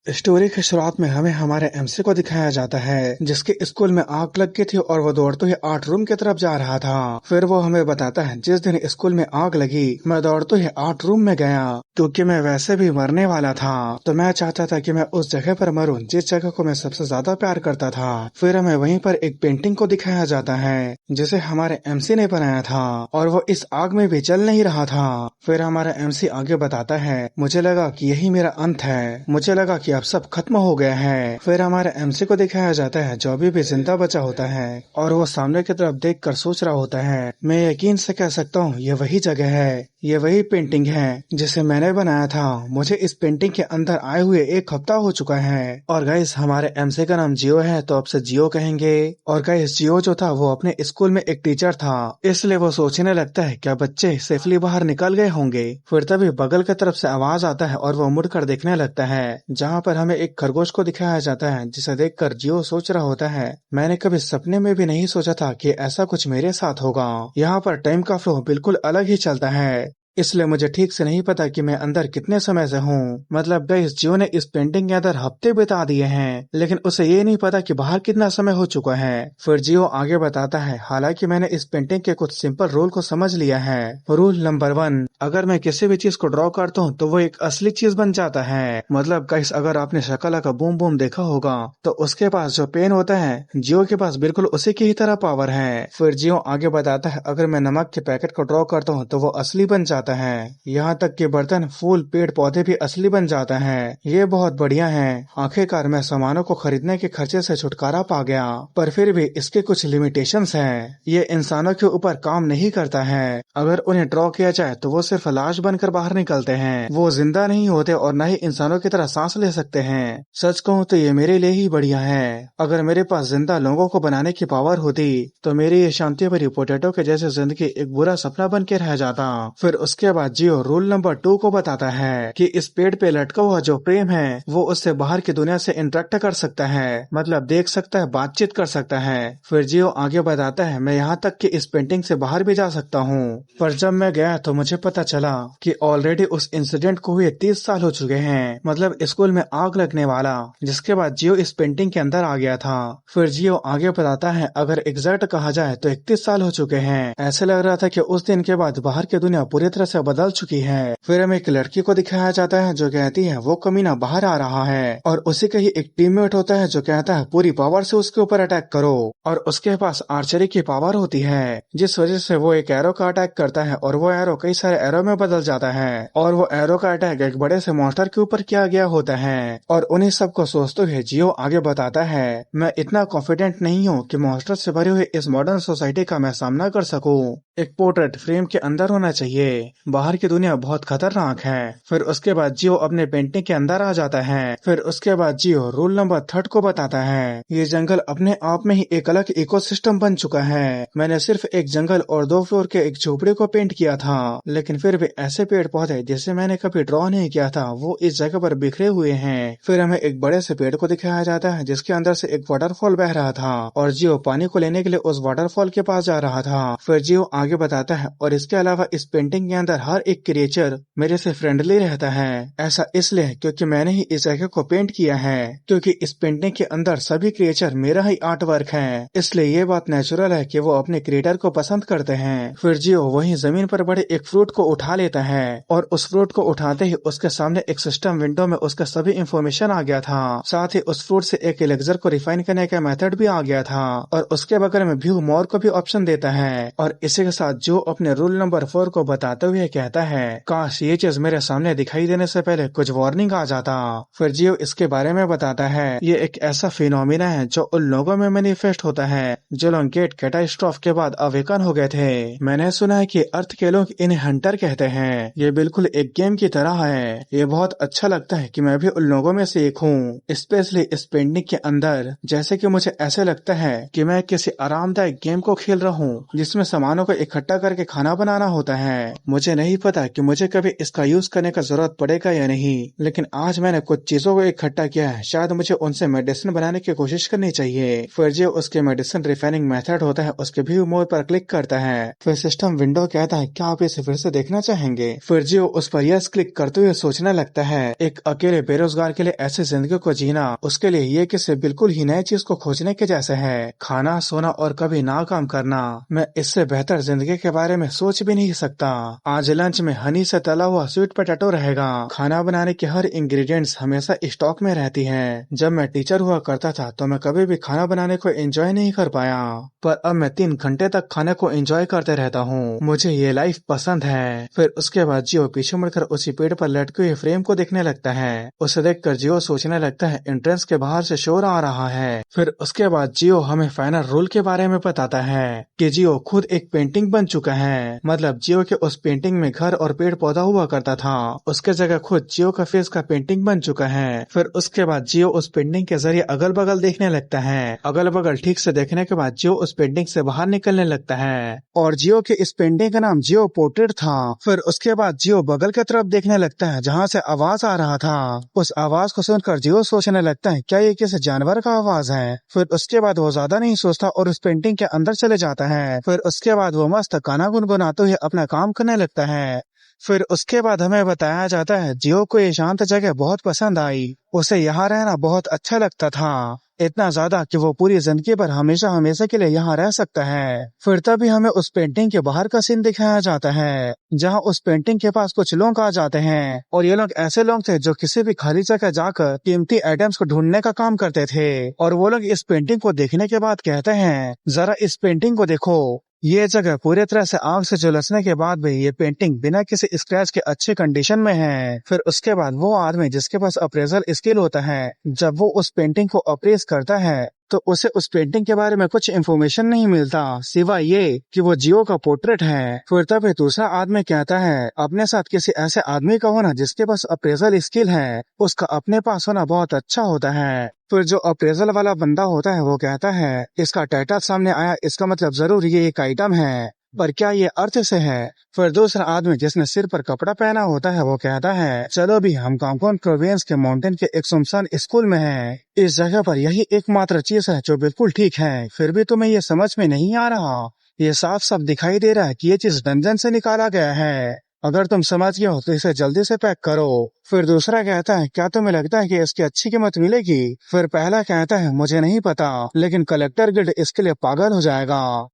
Story की शुरुआत में हमें हमारे एमसी को दिखाया जाता है जिसके स्कूल में आग लग गई थी और वो दौड़ते हुए आर्ट रूम की तरफ जा रहा था। फिर वो हमें बताता है जिस दिन स्कूल में आग लगी मैं दौड़ते हुए आर्ट रूम में गया क्योंकि मैं वैसे भी मरने वाला था। तो मैं चाहता था कि मैं उस जगह पर मरूं जिस जगह को मैं सबसे ज्यादा प्यार करता था। फिर हमें वहीं पर एक पेंटिंग को दिखाया जाता है जिसे हमारे एमसी ने बनाया था और वो इस आग में भी जल नहीं रहा था। फिर हमारा एमसी आगे बताता है मुझे लगा कि यही मेरा अंत है, मुझे लगा कि अब सब खत्म हो गया है। फिर हमारे एमसी को दिखाया जाता है जो अभी भी जिंदा बचा होता है और वो सामने की तरफ देखकर सोच रहा होता है मैं यकीन से कह सकता हूँ ये वही जगह है, ये वही पेंटिंग है जिसे मैंने बनाया था। मुझे इस पेंटिंग के अंदर आए हुए एक हफ्ता हो चुका है। और गाइस हमारे एमसी का नाम जियो है तो अब से जियो कहेंगे। और गाइस जियो जो था वो अपने स्कूल में एक टीचर था, इसलिए वो सोचने लगता है क्या बच्चे सेफली बाहर निकल गए होंगे। फिर तभी बगल की तरफ से आवाज आता है और वो मुड़कर देखने लगता है जहाँ पर हमें एक खरगोश को दिखाया जाता है जिसे देखकर जियो सोच रहा होता है मैंने कभी सपने में भी नहीं सोचा था कि ऐसा कुछ मेरे साथ होगा। यहाँ पर टाइम का फ्लो बिल्कुल अलग ही चलता है, इसलिए मुझे ठीक से नहीं पता कि मैं अंदर कितने समय से हूँ। मतलब गाइस जियो ने इस पेंटिंग के अंदर हफ्ते बिता दिए हैं लेकिन उसे ये नहीं पता कि बाहर कितना समय हो चुका है। फिर जियो आगे बताता है हालांकि मैंने इस पेंटिंग के कुछ सिंपल रूल को समझ लिया है। रूल नंबर 1, अगर मैं किसी भी चीज को ड्रॉ करता हूँ तो वो एक असली चीज बन जाता है। मतलब गाइस अगर आपने शकला का बूम बूम देखा होगा तो उसके पास जो पेन होता है जियो के पास बिल्कुल उसी की ही तरह पावर है। फिर जियो आगे बताता है अगर मैं नमक के पैकेट को ड्रॉ करता हूँ तो वो असली बन जाता है। यहाँ तक कि बर्तन फूल पेड़ पौधे भी असली बन जाता है। ये बहुत बढ़िया है। आखिरकार मैं सामानों को खरीदने के खर्चे से छुटकारा पा गया, पर फिर भी इसके कुछ लिमिटेशंस हैं। ये इंसानों के ऊपर काम नहीं करता है। अगर उन्हें ड्रॉ किया जाए तो वो सिर्फ लाश बनकर बाहर निकलते हैं, वो जिंदा नहीं होते और न ही इंसानों की तरह सांस ले सकते हैं। सच कहूँ तो ये मेरे लिए ही बढ़िया है। अगर मेरे पास जिंदा लोगों को बनाने की पावर होती तो मेरी ये शांति भरी पोटैटो के जैसे जिंदगी एक बुरा सपना बन के रह जाता। फिर उसके बाद जियो रूल नंबर 2 को बताता है कि इस पेड़ पे लटका हुआ जो प्रेम है वो उससे बाहर की दुनिया से इंटरेक्ट कर सकता है, मतलब देख सकता है, बातचीत कर सकता है। फिर जियो आगे बताता है मैं यहाँ तक कि इस पेंटिंग से बाहर भी जा सकता हूँ। पर जब मैं गया तो मुझे पता चला कि ऑलरेडी उस इंसिडेंट को हुए 30 साल हो चुके हैं, मतलब स्कूल में आग लगने वाला, जिसके बाद जियो इस पेंटिंग के अंदर आ गया था। फिर जियो आगे बताता है अगर एग्जैक्ट कहा जाए तो 31 साल हो चुके हैं। ऐसे लग रहा था कि उस दिन के बाद बाहर की दुनिया पूरी तरह से बदल चुकी है। फिर हमें एक लड़की को दिखाया जाता है जो कहती है वो कमीना बाहर आ रहा है और उसी का ही एक टीममेट होता है जो कहता है पूरी पावर से उसके ऊपर अटैक करो। और उसके पास आर्चरी की पावर होती है जिस वजह से वो एक एरो का अटैक करता है और वो एरो कई सारे एरो में बदल जाता है और वो एरो का अटैक एक बड़े से मॉन्स्टर के ऊपर किया गया होता है। और उन्हीं सबको सोचते हुए जियो आगे बताता है मैं इतना कॉन्फिडेंट नहीं हूँ कि मॉन्स्टर से भरी हुई इस मॉडर्न सोसाइटी का मैं सामना कर सकूं। एक पोर्ट्रेट फ्रेम के अंदर होना चाहिए, बाहर की दुनिया बहुत खतरनाक है। फिर उसके बाद जियो अपने पेंटिंग के अंदर आ जाता है। फिर उसके बाद जियो रूल नंबर 3 को बताता है ये जंगल अपने आप में ही एक अलग इकोसिस्टम बन चुका है। मैंने सिर्फ एक जंगल और 2 फ्लोर के एक झोपड़े को पेंट किया था लेकिन फिर भी ऐसे पेड़ पौधे जिसे मैंने कभी ड्रॉ नहीं किया था वो इस जगह पर बिखरे हुए हैं। फिर हमें एक बड़े से पेड़ को दिखाया जाता है जिसके अंदर से एक वाटरफॉल बह रहा था और जियो पानी को लेने के लिए उस वाटरफॉल के पास जा रहा था। फिर जियो आगे बताता है और इसके अलावा इस पेंटिंग के अंदर हर एक क्रिएचर मेरे से फ्रेंडली रहता है। ऐसा इसलिए क्योंकि मैंने ही इस जगह को पेंट किया है, क्योंकि इस पेंटिंग के अंदर सभी क्रिएचर मेरा ही आर्ट वर्क है, इसलिए ये बात नेचुरल है कि वो अपने क्रिएटर को पसंद करते हैं। फिर जियो वहीं जमीन पर बड़े एक फ्रूट को उठा लेता है और उस फ्रूट को उठाते ही उसके सामने एक सिस्टम विंडो में उसका सभी इंफॉर्मेशन आ गया था। साथ ही उस फ्रूट से एक एलेक्सर को रिफाइन करने का मेथड भी आ गया था और उसके बगल में व्यू मोर को भी ऑप्शन देता है। और इसी के साथ जो अपने रूल नंबर 4 को बताते हुए कहता है काश ये चीज मेरे सामने दिखाई देने से पहले कुछ वार्निंग आ जाता। फिर जियो इसके बारे में बताता है ये एक ऐसा फिनोमिना है जो उन लोगों में मैनिफेस्ट होता है जो लोग गेट कैटास्ट्रॉफ के बाद अवेकन हो गए थे। मैंने सुना है कि अर्थ के लोग इन्हें हंटर कहते हैं। ये बिल्कुल एक गेम की तरह है। ये बहुत अच्छा लगता है कि मैं भी उन लोगों में से एक हूँ, स्पेशली इस पेंटिंग के अंदर, जैसे कि मुझे ऐसे लगता है कि मैं किसी आरामदायक गेम को खेल रहा हूँ जिसमें सामानों को इकट्ठा करके खाना बनाना होता है। मुझे नहीं पता कि मुझे कभी इसका यूज करने का जरूरत पड़ेगा या नहीं, लेकिन आज मैंने कुछ चीजों को इकट्ठा किया है, शायद मुझे उनसे मेडिसिन बनाने की कोशिश करनी चाहिए। फिर जो उसके मेडिसिन रिफाइनिंग मेथड होता है उसके व्यू मोड पर क्लिक करता है। फिर सिस्टम विंडो कहता है क्या आप इसे फिर से देखना चाहेंगे। फिर जो उस पर यस क्लिक करते हुए सोचने लगता है एक अकेले बेरोजगार के लिए ऐसी जिंदगी को जीना उसके लिए ये किसी बिल्कुल ही नई चीज को खोजने के जैसे है। खाना, सोना और कभी ना काम करना। मैं इससे बेहतर जिंदगी के बारे में सोच भी नहीं सकता। आज लंच में हनी से तला हुआ स्वीट पोटैटो रहेगा। खाना बनाने के हर इंग्रेडिएंट्स हमेशा स्टॉक में रहती हैं। जब मैं टीचर हुआ करता था तो मैं कभी भी खाना बनाने को एंजॉय नहीं कर पाया, पर अब मैं 3 घंटे तक खाने को एंजॉय करते रहता हूँ। मुझे ये लाइफ पसंद है। फिर उसके बाद जियो पीछे मुड़कर उसी पेड़ पर लटके हुए फ्रेम को देखने लगता है। उसे देखकर जियो सोचने लगता है एंट्रेंस के बाहर से शोर आ रहा है। फिर उसके बाद जियो हमें फाइनल रूल के बारे में बताता है कि जियो खुद एक पेंटिंग बन चुका है। मतलब जियो के उस पेंटिंग में घर और पेड़ पौधा हुआ करता था, उसके जगह खुद जियो का फेस का पेंटिंग बन चुका है। फिर उसके बाद जियो उस पेंटिंग के जरिए अगल बगल देखने लगता है। अगल बगल ठीक से देखने के बाद जियो उस पेंटिंग से बाहर निकलने लगता है और जियो के इस पेंटिंग का नाम जियो पोर्ट्रेट था। फिर उसके बाद जियो बगल की तरफ देखने लगता है जहाँ से आवाज आ रहा था। उस आवाज को सुनकर जियो सोचने लगता है क्या ये किसी जानवर का आवाज है। फिर उसके बाद वो ज्यादा नहीं सोचता और उस पेंटिंग के अंदर चले जाता है। फिर उसके बाद वो मस्त गाना गुनगुनाते हुए अपना काम करने लगता है। फिर उसके बाद हमें बताया जाता है जियो को ये शांत जगह बहुत पसंद आई। उसे यहाँ रहना बहुत अच्छा लगता था, इतना ज्यादा कि वो पूरी जिंदगी भर हमेशा हमेशा के लिए यहाँ रह सकता है। फिर तभी हमें उस पेंटिंग के बाहर का सीन दिखाया जाता है जहाँ उस पेंटिंग के पास कुछ लोग आ जाते हैं और ये लोग ऐसे लोग थे जो किसी भी खाली जगह जाकर कीमती आइटम्स को ढूंढने का काम करते थे। और वो लोग इस पेंटिंग को देखने के बाद कहते हैं जरा इस पेंटिंग को देखो, ये जगह पूरी तरह से आग से झुलसने के बाद भी ये पेंटिंग बिना किसी स्क्रैच के अच्छी कंडीशन में है। फिर उसके बाद वो आदमी जिसके पास अप्रेजल स्किल होता है, जब वो उस पेंटिंग को अप्रेज करता है तो उसे उस पेंटिंग के बारे में कुछ इन्फॉर्मेशन नहीं मिलता सिवाय ये कि वो जियो का पोर्ट्रेट है। फिर तब दूसरा आदमी कहता है अपने साथ किसी ऐसे आदमी का होना जिसके पास अप्रेजल स्किल है, उसका अपने पास होना बहुत अच्छा होता है। फिर जो अप्रेजल वाला बंदा होता है वो कहता है इसका टाइटल सामने आया, इसका मतलब जरूर ये एक आइटम है, पर क्या ये अर्थ से है। फिर दूसरा आदमी जिसने सिर पर कपड़ा पहना होता है वो कहता है चलो भी हम कांकोन प्रोविंस के माउंटेन के एक सुनसान स्कूल में हैं। इस जगह पर यही एकमात्र चीज है जो बिल्कुल ठीक है, फिर भी तुम्हें ये समझ में नहीं आ रहा। ये साफ साफ दिखाई दे रहा है कि ये चीज डंजन से निकाला गया है। अगर तुम समझ गए हो तो इसे जल्दी से पैक करो। फिर दूसरा कहता है क्या तुम्हें लगता है कि इसकी अच्छी कीमत मिलेगी। फिर पहला कहता है मुझे नहीं पता, लेकिन कलेक्टर गिल्ड इसके लिए पागल हो जाएगा।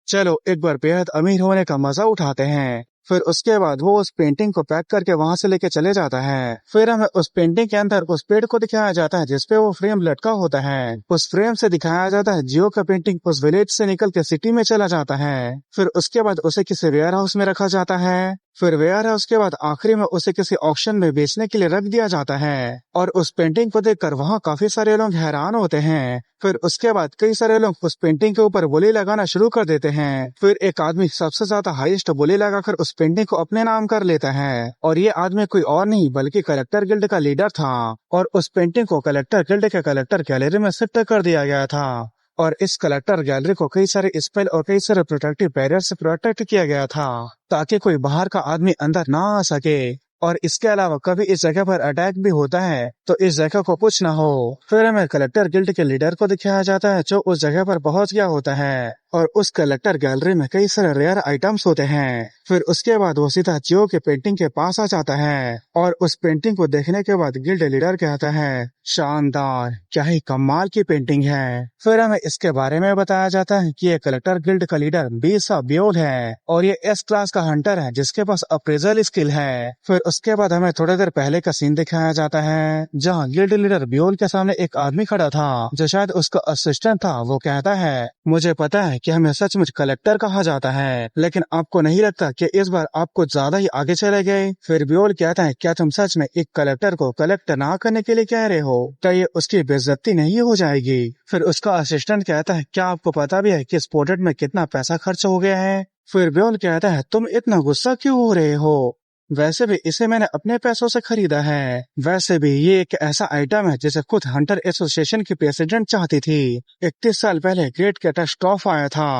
चलो एक बार बेहद अमीर होने का मजा उठाते हैं। फिर उसके बाद वो उस पेंटिंग को पैक करके वहां से लेके चले जाता है। फिर हमें उस पेंटिंग के अंदर उस पेड़ को दिखाया जाता है जिसपे वो फ्रेम लटका होता है। उस फ्रेम से दिखाया जाता है जियो का पेंटिंग उस विलेज से निकल के सिटी में चला जाता है। फिर उसके बाद उसे किसी वेयर हाउस में रखा जाता है। फिर वेयर हाउस के बाद आखिरी में उसे किसी ऑक्शन में बेचने के लिए रख दिया जाता है और उस पेंटिंग को देखकर वहाँ काफी सारे लोग हैरान होते हैं। फिर उसके बाद कई सारे लोग उस पेंटिंग के ऊपर बोली लगाना शुरू कर देते हैं। फिर एक आदमी सबसे ज्यादा हाईएस्ट बोली लगाकर उस पेंटिंग को अपने नाम कर लेता है और ये आदमी कोई और नहीं बल्कि कलेक्टर गिल्ड का लीडर था और उस पेंटिंग को कलेक्टर गिल्ड के कलेक्टर गैलरी में शिफ्ट कर दिया गया था और इस कलेक्टर गैलरी को कई सारे स्पेल और कई सारे प्रोटेक्टिव बैरियर से प्रोटेक्ट किया गया था ताकि कोई बाहर का आदमी अंदर ना आ सके। और इसके अलावा कभी इस जगह पर अटैक भी होता है तो इस जगह को कुछ ना हो। फिर हमें कलेक्टर गिल्ड के लीडर को दिखाया जाता है जो उस जगह पर पहुंच गया होता है और उस कलेक्टर गैलरी में कई सारे रेयर आइटम्स होते हैं। फिर उसके बाद वो सीधा जियो के पेंटिंग के पास आ जाता है और उस पेंटिंग को देखने के बाद गिल्ड लीडर कहता है शानदार, क्या ही कमाल की पेंटिंग है। फिर हमें इसके बारे में बताया जाता है कि ये कलेक्टर गिल्ड का लीडर बीसा ब्योल है और ये एस क्लास का हंटर है जिसके पास अप्रेजल स्किल है। फिर उसके बाद हमें थोड़ी देर पहले का सीन दिखाया जाता है जहाँ गिल्ड लीडर ब्योल के सामने एक आदमी खड़ा था जो शायद उसका असिस्टेंट था। वो कहता है मुझे पता है कि हमें सचमुच कलेक्टर कहा जाता है, लेकिन आपको नहीं लगता कि इस बार आप कुछ ज्यादा ही आगे चले गए। फिर ब्योल कहता है क्या तुम सच में एक कलेक्टर को कलेक्ट ना करने के लिए कह रहे हो, क्या ये उसकी बेइज्जती नहीं हो जाएगी। फिर उसका असिस्टेंट कहता है क्या आपको पता भी है कि इस पोर्ट्रेट में कितना पैसा खर्च हो गया है। फिर ब्योल कहता है तुम इतना गुस्सा क्यों हो रहे हो, वैसे भी इसे मैंने अपने पैसों से खरीदा है। वैसे भी ये एक ऐसा आइटम है जिसे खुद हंटर एसोसिएशन की प्रेसिडेंट चाहती थी। 31 साल पहले ग्रेट कैटास्ट्रॉफ आया था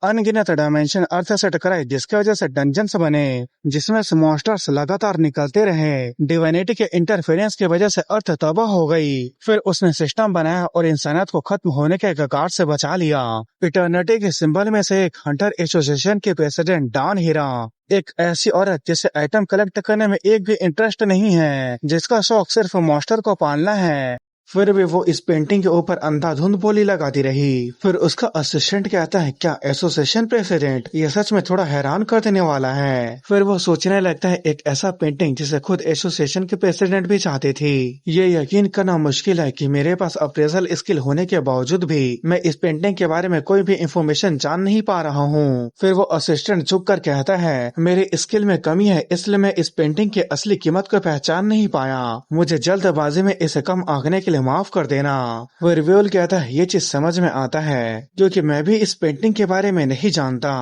अनगिनत डायमेंशन अर्थ से टकराए जिसकी वजह से डंजन्स बने जिसमें से मॉन्स्टर्स लगातार निकलते रहे। डिवाइनिटी के इंटरफेरेंस की वजह से अर्थ तबाह हो गई। फिर उसने सिस्टम बनाया और इंसानियत को खत्म होने के कगार से बचा लिया। इटर्निटी के सिंबल में से एक हंटर एसोसिएशन के प्रेसिडेंट डॉन हीरा, एक ऐसी औरत जिसे आइटम कलेक्ट करने में एक भी इंटरेस्ट नहीं है, जिसका शौक सिर्फ मॉन्स्टर को पालना है। फिर भी वो इस पेंटिंग के ऊपर अंधाधुंध बोली लगाती रही। फिर उसका असिस्टेंट कहता है, क्या एसोसिएशन प्रेसिडेंट? ये सच में थोड़ा हैरान कर देने वाला है। फिर वो सोचने लगता है, एक ऐसा पेंटिंग जिसे खुद एसोसिएशन के प्रेसिडेंट भी चाहते थे। ये यकीन करना मुश्किल है कि मेरे पास अप्रेजल स्किल होने के बावजूद भी मैं इस पेंटिंग के बारे में कोई भी इंफॉर्मेशन जान नहीं पा रहा हूँ। फिर वो असिस्टेंट चुप कर कहता है, मेरे स्किल में कमी है, इसलिए मैं इस पेंटिंग की असली कीमत को पहचान नहीं पाया। मुझे जल्दबाजी में इसे कम आंकने के लिए माफ कर देना। वो रिव्यूअल कहता है, ये चीज समझ में आता है क्योंकि मैं भी इस पेंटिंग के बारे में नहीं जानता।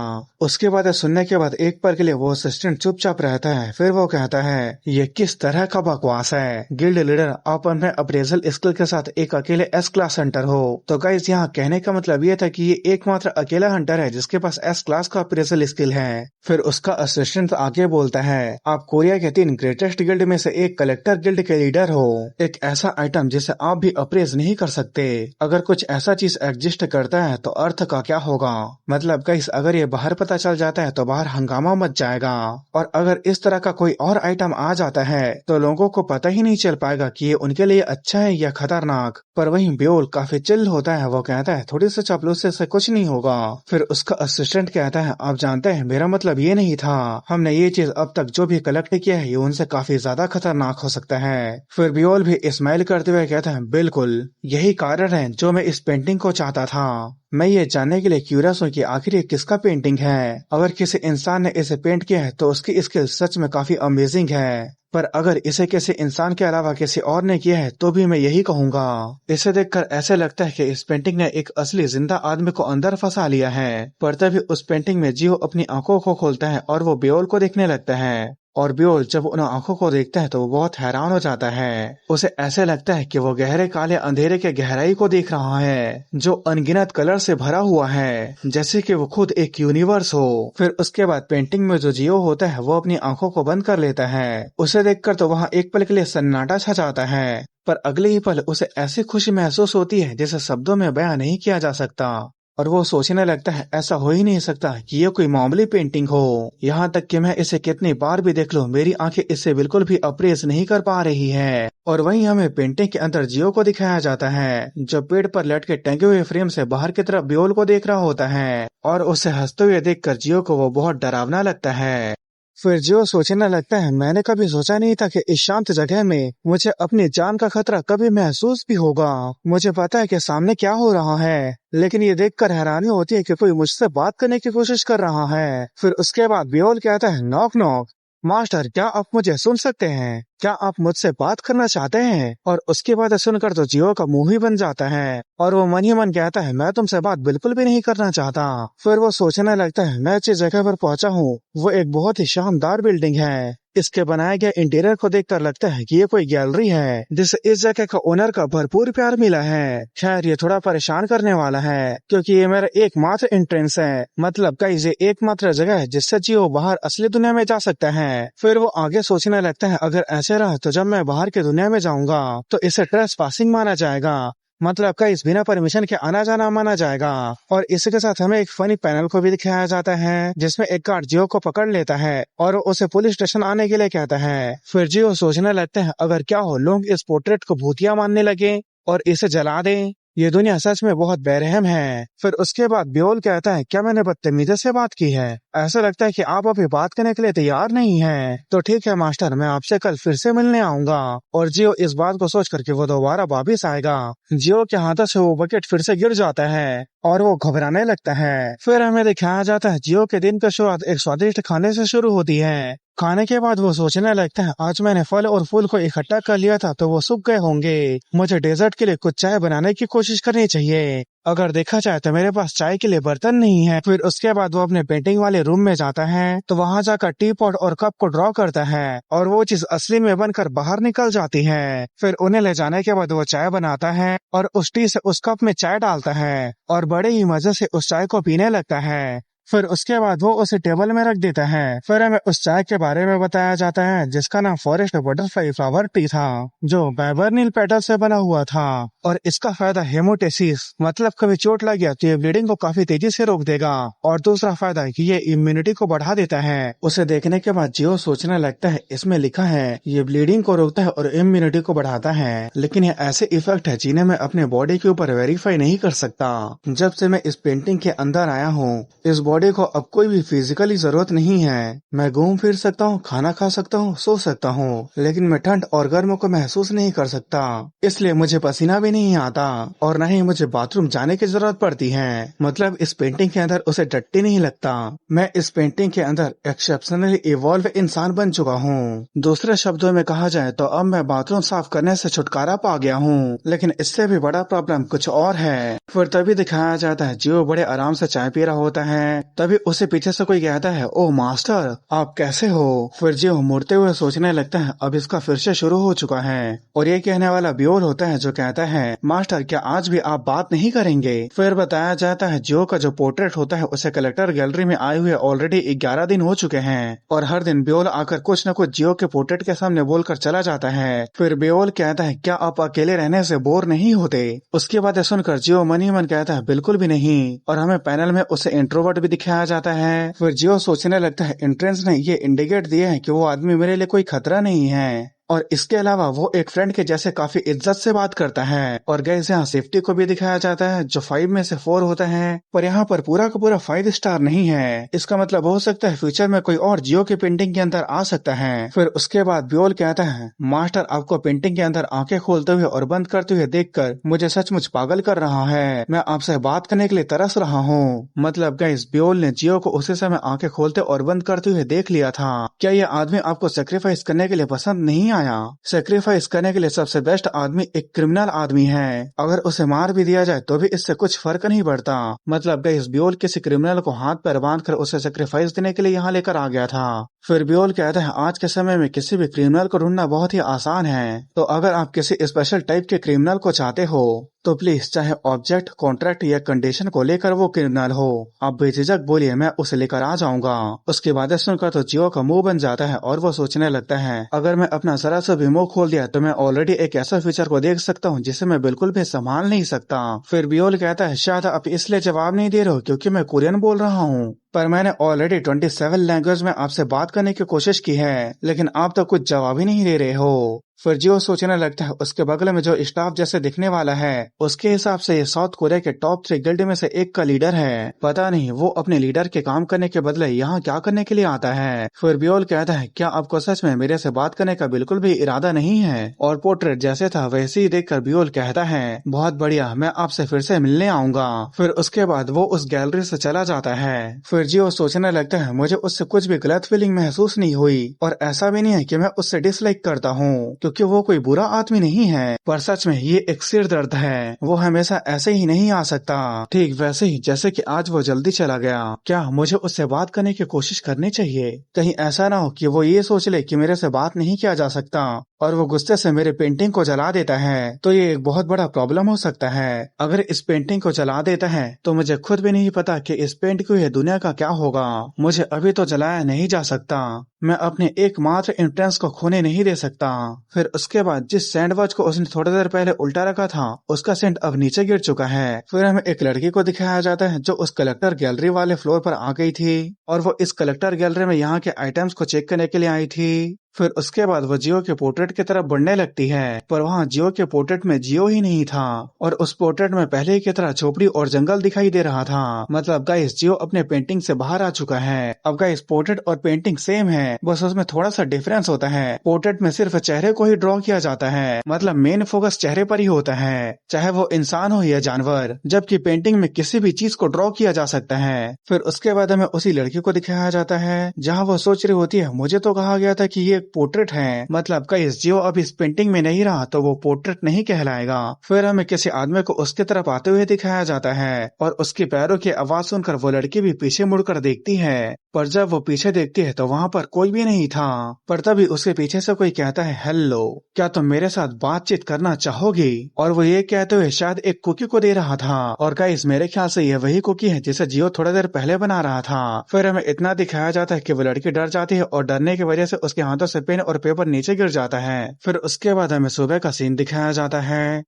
उसके बाद सुनने के बाद एक पल के लिए वो असिस्टेंट चुपचाप रहता है। फिर वो कहता है, ये किस तरह का बकवास है? गिल्ड लीडर, आप अपने अप्रेजल स्किल के साथ एक अकेले एस क्लास हंटर हो। तो गाइस, यहाँ कहने का मतलब ये था कि ये एकमात्र अकेला हंटर है जिसके पास एस क्लास का अप्रेजल स्किल है। फिर उसका असिस्टेंट आगे बोलता है, आप कोरिया के 3 ग्रेटेस्ट गिल्ड में से एक कलेक्टर गिल्ड के लीडर हो। एक ऐसा आइटम जिसे आप भी अप्रेज नहीं कर सकते। अगर कुछ ऐसा चीज एग्जिस्ट करता है तो अर्थ का क्या होगा? मतलब गाइस, अगर ये बाहर पता चल जाता है तो बाहर हंगामा मच जाएगा। और अगर इस तरह का कोई और आइटम आ जाता है तो लोगों को पता ही नहीं चल पाएगा कि ये उनके लिए अच्छा है या खतरनाक। पर वहीं ब्योल काफी चिल होता है। वो कहता है, थोड़ी सी चापलूसी से कुछ नहीं होगा। फिर उसका असिस्टेंट कहता है, आप जानते हैं मेरा मतलब ये नहीं था। हमने ये चीज अब तक जो भी कलेक्ट किया है ये उनसे काफी ज्यादा खतरनाक हो सकता है। फिर ब्योल भी स्माइल करते हुए कहता है, बिल्कुल, यही कारण है जो मैं इस पेंटिंग को चाहता था। मैं ये जानने के लिए क्यूरियस हूँ कि आखिर ये किसका पेंटिंग है। अगर किसी इंसान ने इसे पेंट किया है तो उसकी स्किल सच में काफी अमेजिंग है। पर अगर इसे किसी इंसान के अलावा किसी और ने किया है तो भी मैं यही कहूंगा। इसे देखकर ऐसे लगता है कि इस पेंटिंग ने एक असली जिंदा आदमी को अंदर फंसा लिया है। पर तभी उस पेंटिंग में जियो अपनी आंखों को खोलता है और वो ब्योल को देखने लगता है। और ब्योल जब उन आंखों को देखता है तो वो बहुत हैरान हो जाता है। उसे ऐसे लगता है कि वो गहरे काले अंधेरे के गहराई को देख रहा है जो अनगिनत कलर से भरा हुआ है, जैसे कि वो खुद एक यूनिवर्स हो। फिर उसके बाद पेंटिंग में जो जियो होता है वो अपनी आंखों को बंद कर लेता है। उसे देखकर तो वहाँ एक पल के लिए सन्नाटा छा जाता है। पर अगले ही पल उसे ऐसी खुशी महसूस होती है जिसे शब्दों में बयां नहीं किया जा सकता। और वो सोचने लगता है, ऐसा हो ही नहीं सकता कि ये कोई मामूली पेंटिंग हो। यहाँ तक कि मैं इसे कितनी बार भी देख लूं, मेरी आंखें इससे बिल्कुल भी अप्रेज नहीं कर पा रही है। और वहीं हमें पेंटिंग के अंदर जियो को दिखाया जाता है जो पेड़ पर लटके टंगे हुए फ्रेम से बाहर की तरफ ब्योल को देख रहा होता है। और उसे हंसते हुए देखकर जियो को वो बहुत डरावना लगता है। फिर जियो सोचने लगता है, मैंने कभी सोचा नहीं था कि इस शांत जगह में मुझे अपनी जान का खतरा कभी महसूस भी होगा। मुझे पता है कि सामने क्या हो रहा है, लेकिन ये देखकर हैरानी होती है कि कोई मुझसे बात करने की कोशिश कर रहा है। फिर उसके बाद ब्योल कहता है, नॉक नॉक। मास्टर, क्या आप मुझे सुन सकते हैं? क्या आप मुझसे बात करना चाहते हैं? और उसके बाद सुनकर तो जियो का मुंह ही बन जाता है और वो मन ही मन कहता है, मैं तुमसे बात बिल्कुल भी नहीं करना चाहता। फिर वो सोचने लगता है, मैं जिस जगह पर पहुंचा हूँ वो एक बहुत ही शानदार बिल्डिंग है। इसके बनाए गए इंटीरियर को देखकर लगता है कि ये कोई गैलरी है जिसे इस जगह का ओनर का भरपूर प्यार मिला है। खैर, ये थोड़ा परेशान करने वाला है क्योंकि ये मेरा एकमात्र एंट्रेंस है। मतलब गाइस, ये एकमात्र जगह है जिससे जियो बाहर असली दुनिया में जा सकता है। फिर वो आगे सोचने लगता है, अगर ऐसे रहा तो जब मैं बाहर की दुनिया में जाऊंगा तो इसे ट्रेसपासिंग माना जाएगा। मतलब का इस बिना परमिशन के आना जाना माना जाएगा। और इसी के साथ हमें एक फनी पैनल को भी दिखाया जाता है जिसमें एक गार्ड जियो को पकड़ लेता है और उसे पुलिस स्टेशन आने के लिए कहता है। फिर जियो सोचने लगते हैं, अगर क्या हो लोग इस पोर्ट्रेट को भूतिया मानने लगे और इसे जला दें। ये दुनिया सच में बहुत बेरहम है। फिर उसके बाद ब्योल कहता है, क्या मैंने बदतमीजी से बात की है? ऐसा लगता है कि आप अभी बात करने के लिए तैयार नहीं हैं। तो ठीक है मास्टर, मैं आपसे कल फिर से मिलने आऊंगा। और जियो इस बात को सोच करके वो दोबारा वापिस आएगा। जियो के हाथों से वो बकेट फिर से गिर जाता है और वो घबराने लगता है। फिर हमें दिखाया जाता है जियो के दिन का शुरुआत एक स्वादिष्ट खाने से शुरू होती है। खाने के बाद वो सोचने लगता है, आज मैंने फल और फूल को इकट्ठा कर लिया था तो वो सूख गए होंगे। मुझे डेजर्ट के लिए कुछ चाय बनाने की कोशिश करनी चाहिए। अगर देखा जाए तो मेरे पास चाय के लिए बर्तन नहीं है। फिर उसके बाद वो अपने पेंटिंग वाले रूम में जाता है तो वहाँ जाकर टी पॉट और कप को ड्रॉ करता है और वो चीज असली में बनकर बाहर निकल जाती है। फिर उन्हें ले जाने के बाद वो चाय बनाता है और उस टी से उस कप में चाय डालता है और बड़े ही मजे से उस चाय को पीने लगता है। फिर उसके बाद वो उसे टेबल में रख देता है। फिर हमें उस चाय के बारे में बताया जाता है जिसका नाम फॉरेस्ट बटरफ्लाई फ्लावर टी था, जो बैबरनील पेटल से बना हुआ था। और इसका फायदा हेमोटेसिस, मतलब कभी चोट लग गया तो ये ब्लीडिंग को काफी तेजी से रोक देगा। और दूसरा फायदा है कि ये इम्यूनिटी को बढ़ा देता है। उसे देखने के बाद जियो सोचने लगता है इसमें लिखा है ये ब्लीडिंग को रोकता है और इम्यूनिटी को बढ़ाता है, लेकिन ये ऐसे इफेक्ट है जिन्हें मैं अपने बॉडी के ऊपर वेरीफाई नहीं कर सकता। जब से मैं इस पेंटिंग के अंदर आया हूँ, इस बॉडी को अब कोई भी फिजिकली जरूरत नहीं है। मैं घूम फिर सकता हूँ, खाना खा सकता हूँ, सो सकता हूँ, लेकिन मैं ठंड और गर्म को महसूस नहीं कर सकता। इसलिए मुझे पसीना भी नहीं आता और न ही मुझे बाथरूम जाने की जरूरत पड़ती है। मतलब इस पेंटिंग के अंदर उसे डट्टी नहीं लगता। मैं इस पेंटिंग के अंदर एक्सेप्शनली इवॉल्व इंसान बन चुका हूँ। दूसरे शब्दों में कहा जाए तो अब मैं बाथरूम साफ करने से छुटकारा पा गया हूँ। लेकिन इससे भी बड़ा प्रॉब्लम कुछ और है। फिर तभी दिखाया जाता है जियो बड़े आराम से चाय पी रहा होता है। तभी उसे पीछे से कोई कहता है, ओ मास्टर आप कैसे हो। फिर जियो मुड़ते हुए सोचने लगता है अब इसका फिर से शुरू हो चुका है। और ये कहने वाला बियोल होता है जो कहता है, मास्टर क्या आज भी आप बात नहीं करेंगे। फिर बताया जाता है जियो का जो पोर्ट्रेट होता है उसे कलेक्टर गैलरी में आए हुए ऑलरेडी 11 दिन हो चुके हैं। और हर दिन बियोल आकर कुछ न कुछ जियो के पोर्ट्रेट के सामने बोलकर चला जाता है। फिर बियोल कहता है क्या आप अकेले रहने से बोर नहीं होते। उसके बाद सुनकर जियो मन ही मन कहता है बिल्कुल भी नहीं। और हमें पैनल में उसे इंट्रोवर्ट भी दिखाया जाता है। फिर जियो सोचने लगता है एंट्रेंस ने ये इंडिकेट दिए है कि वो आदमी मेरे लिए कोई खतरा नहीं है। और इसके अलावा वो एक फ्रेंड के जैसे काफी इज्जत से बात करता है। और गैस यहाँ सेफ्टी को भी दिखाया जाता है जो 5 में से 4 होता है, पर यहाँ पर पूरा का पूरा 5 स्टार नहीं है। इसका मतलब हो सकता है फ्यूचर में कोई और जियो की पेंटिंग के अंदर आ सकता है। फिर उसके बाद बियोल कहता है, मास्टर आपको पेंटिंग के अंदर आंखें खोलते हुए और बंद करते हुए देखकर मुझे सचमुच पागल कर रहा है। मैं आपसे बात करने के लिए तरस रहा हूँ। मतलब गैस बियोल ने जियो को उसी समय आंखें खोलते और बंद करते हुए देख लिया था। क्या ये आदमी आपको सेक्रीफाइस करने के लिए पसंद नहीं आया? सेक्रीफाइस करने के लिए सबसे बेस्ट आदमी एक क्रिमिनल आदमी है। अगर उसे मार भी दिया जाए तो भी इससे कुछ फर्क नहीं पड़ता। मतलब गैस बियोल किसी क्रिमिनल को हाथ पैर बांध कर उसे सेक्रीफाइस देने के लिए यहाँ लेकर आ गया था। फिर बियोल कहता है आज के समय में किसी भी क्रिमिनल को ढूंढना बहुत ही आसान है। तो अगर आप किसी स्पेशल टाइप के क्रिमिनल को चाहते हो तो प्लीज चाहे ऑब्जेक्ट, कॉन्ट्रैक्ट या कंडीशन को लेकर वो क्रिमिनल हो, आप बेझिझक बोलिए, मैं उसे लेकर आ जाऊंगा। उसकी बातें सुनकर तो जियो का मुंह बन जाता है और वो सोचने लगता है अगर मैं अपना जरा सा भी मुंह खोल दिया तो मैं ऑलरेडी एक ऐसा फ्यूचर को देख सकता हूँ जिसे मैं बिल्कुल भी संभाल नहीं सकता। फिर बियोल कहता है शायद आप इसलिए जवाब नहीं दे रहे हो क्योंकि मैं कोरियन बोल रहा हूँ, पर मैंने ऑलरेडी 27 लैंग्वेज में आपसे बात करने की कोशिश की है, लेकिन आप तो कुछ जवाब ही नहीं दे रहे हो। फिर जियो सोचने लगता है उसके बगल में जो स्टाफ जैसे दिखने वाला है उसके हिसाब से ये साउथ कोरिया के टॉप 3 गिल्ड में से एक का लीडर है। पता नहीं वो अपने लीडर के काम करने के बदले यहाँ क्या करने के लिए आता है। फिर बियोल कहता है क्या आपको सच में मेरे से बात करने का बिल्कुल भी इरादा नहीं है। और पोर्ट्रेट जैसे था वैसे ही देखकर बियोल कहता है बहुत बढ़िया, मैं आपसे फिर से मिलने आऊंगा। फिर उसके बाद वो उस गैलरी से चला जाता है। फिर जियो सोचने लगता है मुझे उससे कुछ भी गलत फीलिंग महसूस नहीं हुई और ऐसा भी नहीं है कि मैं उससे डिसलाइक करता हूँ क्योंकि वो कोई बुरा आदमी नहीं है, पर सच में ये एक सिर दर्द है। वो हमेशा ऐसे ही नहीं आ सकता, ठीक वैसे ही जैसे कि आज वो जल्दी चला गया। क्या मुझे उससे बात करने की कोशिश करनी चाहिए? कहीं ऐसा ना हो कि वो ये सोच ले कि मेरे से बात नहीं किया जा सकता और वो गुस्से से मेरे पेंटिंग को जला देता है, तो ये एक बहुत बड़ा प्रॉब्लम हो सकता है। अगर इस पेंटिंग को जला देता है तो मुझे खुद भी नहीं पता कि इस पेंट की हुई दुनिया का क्या होगा। मुझे अभी तो जलाया नहीं जा सकता, मैं अपने एकमात्र एंट्रेंस को खोने नहीं दे सकता। फिर उसके बाद जिस सैंडविच को उसने थोड़ी देर पहले उल्टा रखा था उसका सेंट अब नीचे गिर चुका है। फिर हमें एक लड़की को दिखाया जाता है जो उस कलेक्टर गैलरी वाले फ्लोर पर आ गई थी और वो इस कलेक्टर गैलरी में यहाँ के आइटम्स को चेक करने के लिए आई थी। फिर उसके बाद वो जियो के पोर्ट्रेट की तरफ बढ़ने लगती है, पर वहाँ जियो के पोर्ट्रेट में जियो ही नहीं था और उस पोर्ट्रेट में पहले की तरह झोपड़ी और जंगल दिखाई दे रहा था। मतलब गाइस जियो अपने पेंटिंग से बाहर आ चुका है। अब गाइस पोर्ट्रेट और पेंटिंग सेम है, बस उसमें थोड़ा सा डिफरेंस होता है। पोर्ट्रेट में सिर्फ चेहरे को ही ड्रॉ किया जाता है, मतलब मेन फोकस चेहरे पर ही होता है, चाहे वो इंसान हो या जानवर, जबकि पेंटिंग में किसी भी चीज को ड्रॉ किया जा सकता है। फिर उसके बाद हमें उसी लड़की को दिखाया जाता है जहाँ वो सोच रही होती है मुझे तो कहा गया था कि ये एक पोर्ट्रेट है, मतलब कई जियो अब इस पेंटिंग में नहीं रहा तो वो पोर्ट्रेट नहीं कहलाएगा। फिर हमें किसी आदमी को उसकी तरफ आते हुए दिखाया जाता है और उसके पैरों की आवाज सुनकर वो लड़की भी पीछे मुड़कर देखती है, पर जब वो पीछे देखती है तो वहाँ पर कोई भी नहीं था। पर तभी उसके पीछे से कोई कहता है, हेलो, क्या तुम मेरे साथ बातचीत करना चाहोगी? और वो ये कहते हुए शायद एक कुकी को दे रहा था। और गाइस मेरे ख्याल से ये वही कुकी है जिसे जियो थोड़ा देर पहले बना रहा था। फिर हमें इतना दिखाया जाता है कि वो लड़की डर जाती है और डरने की वजह से उसके हाथों से पेन और पेपर नीचे गिर जाता है। फिर उसके बाद हमें सुबह का सीन दिखाया जाता है।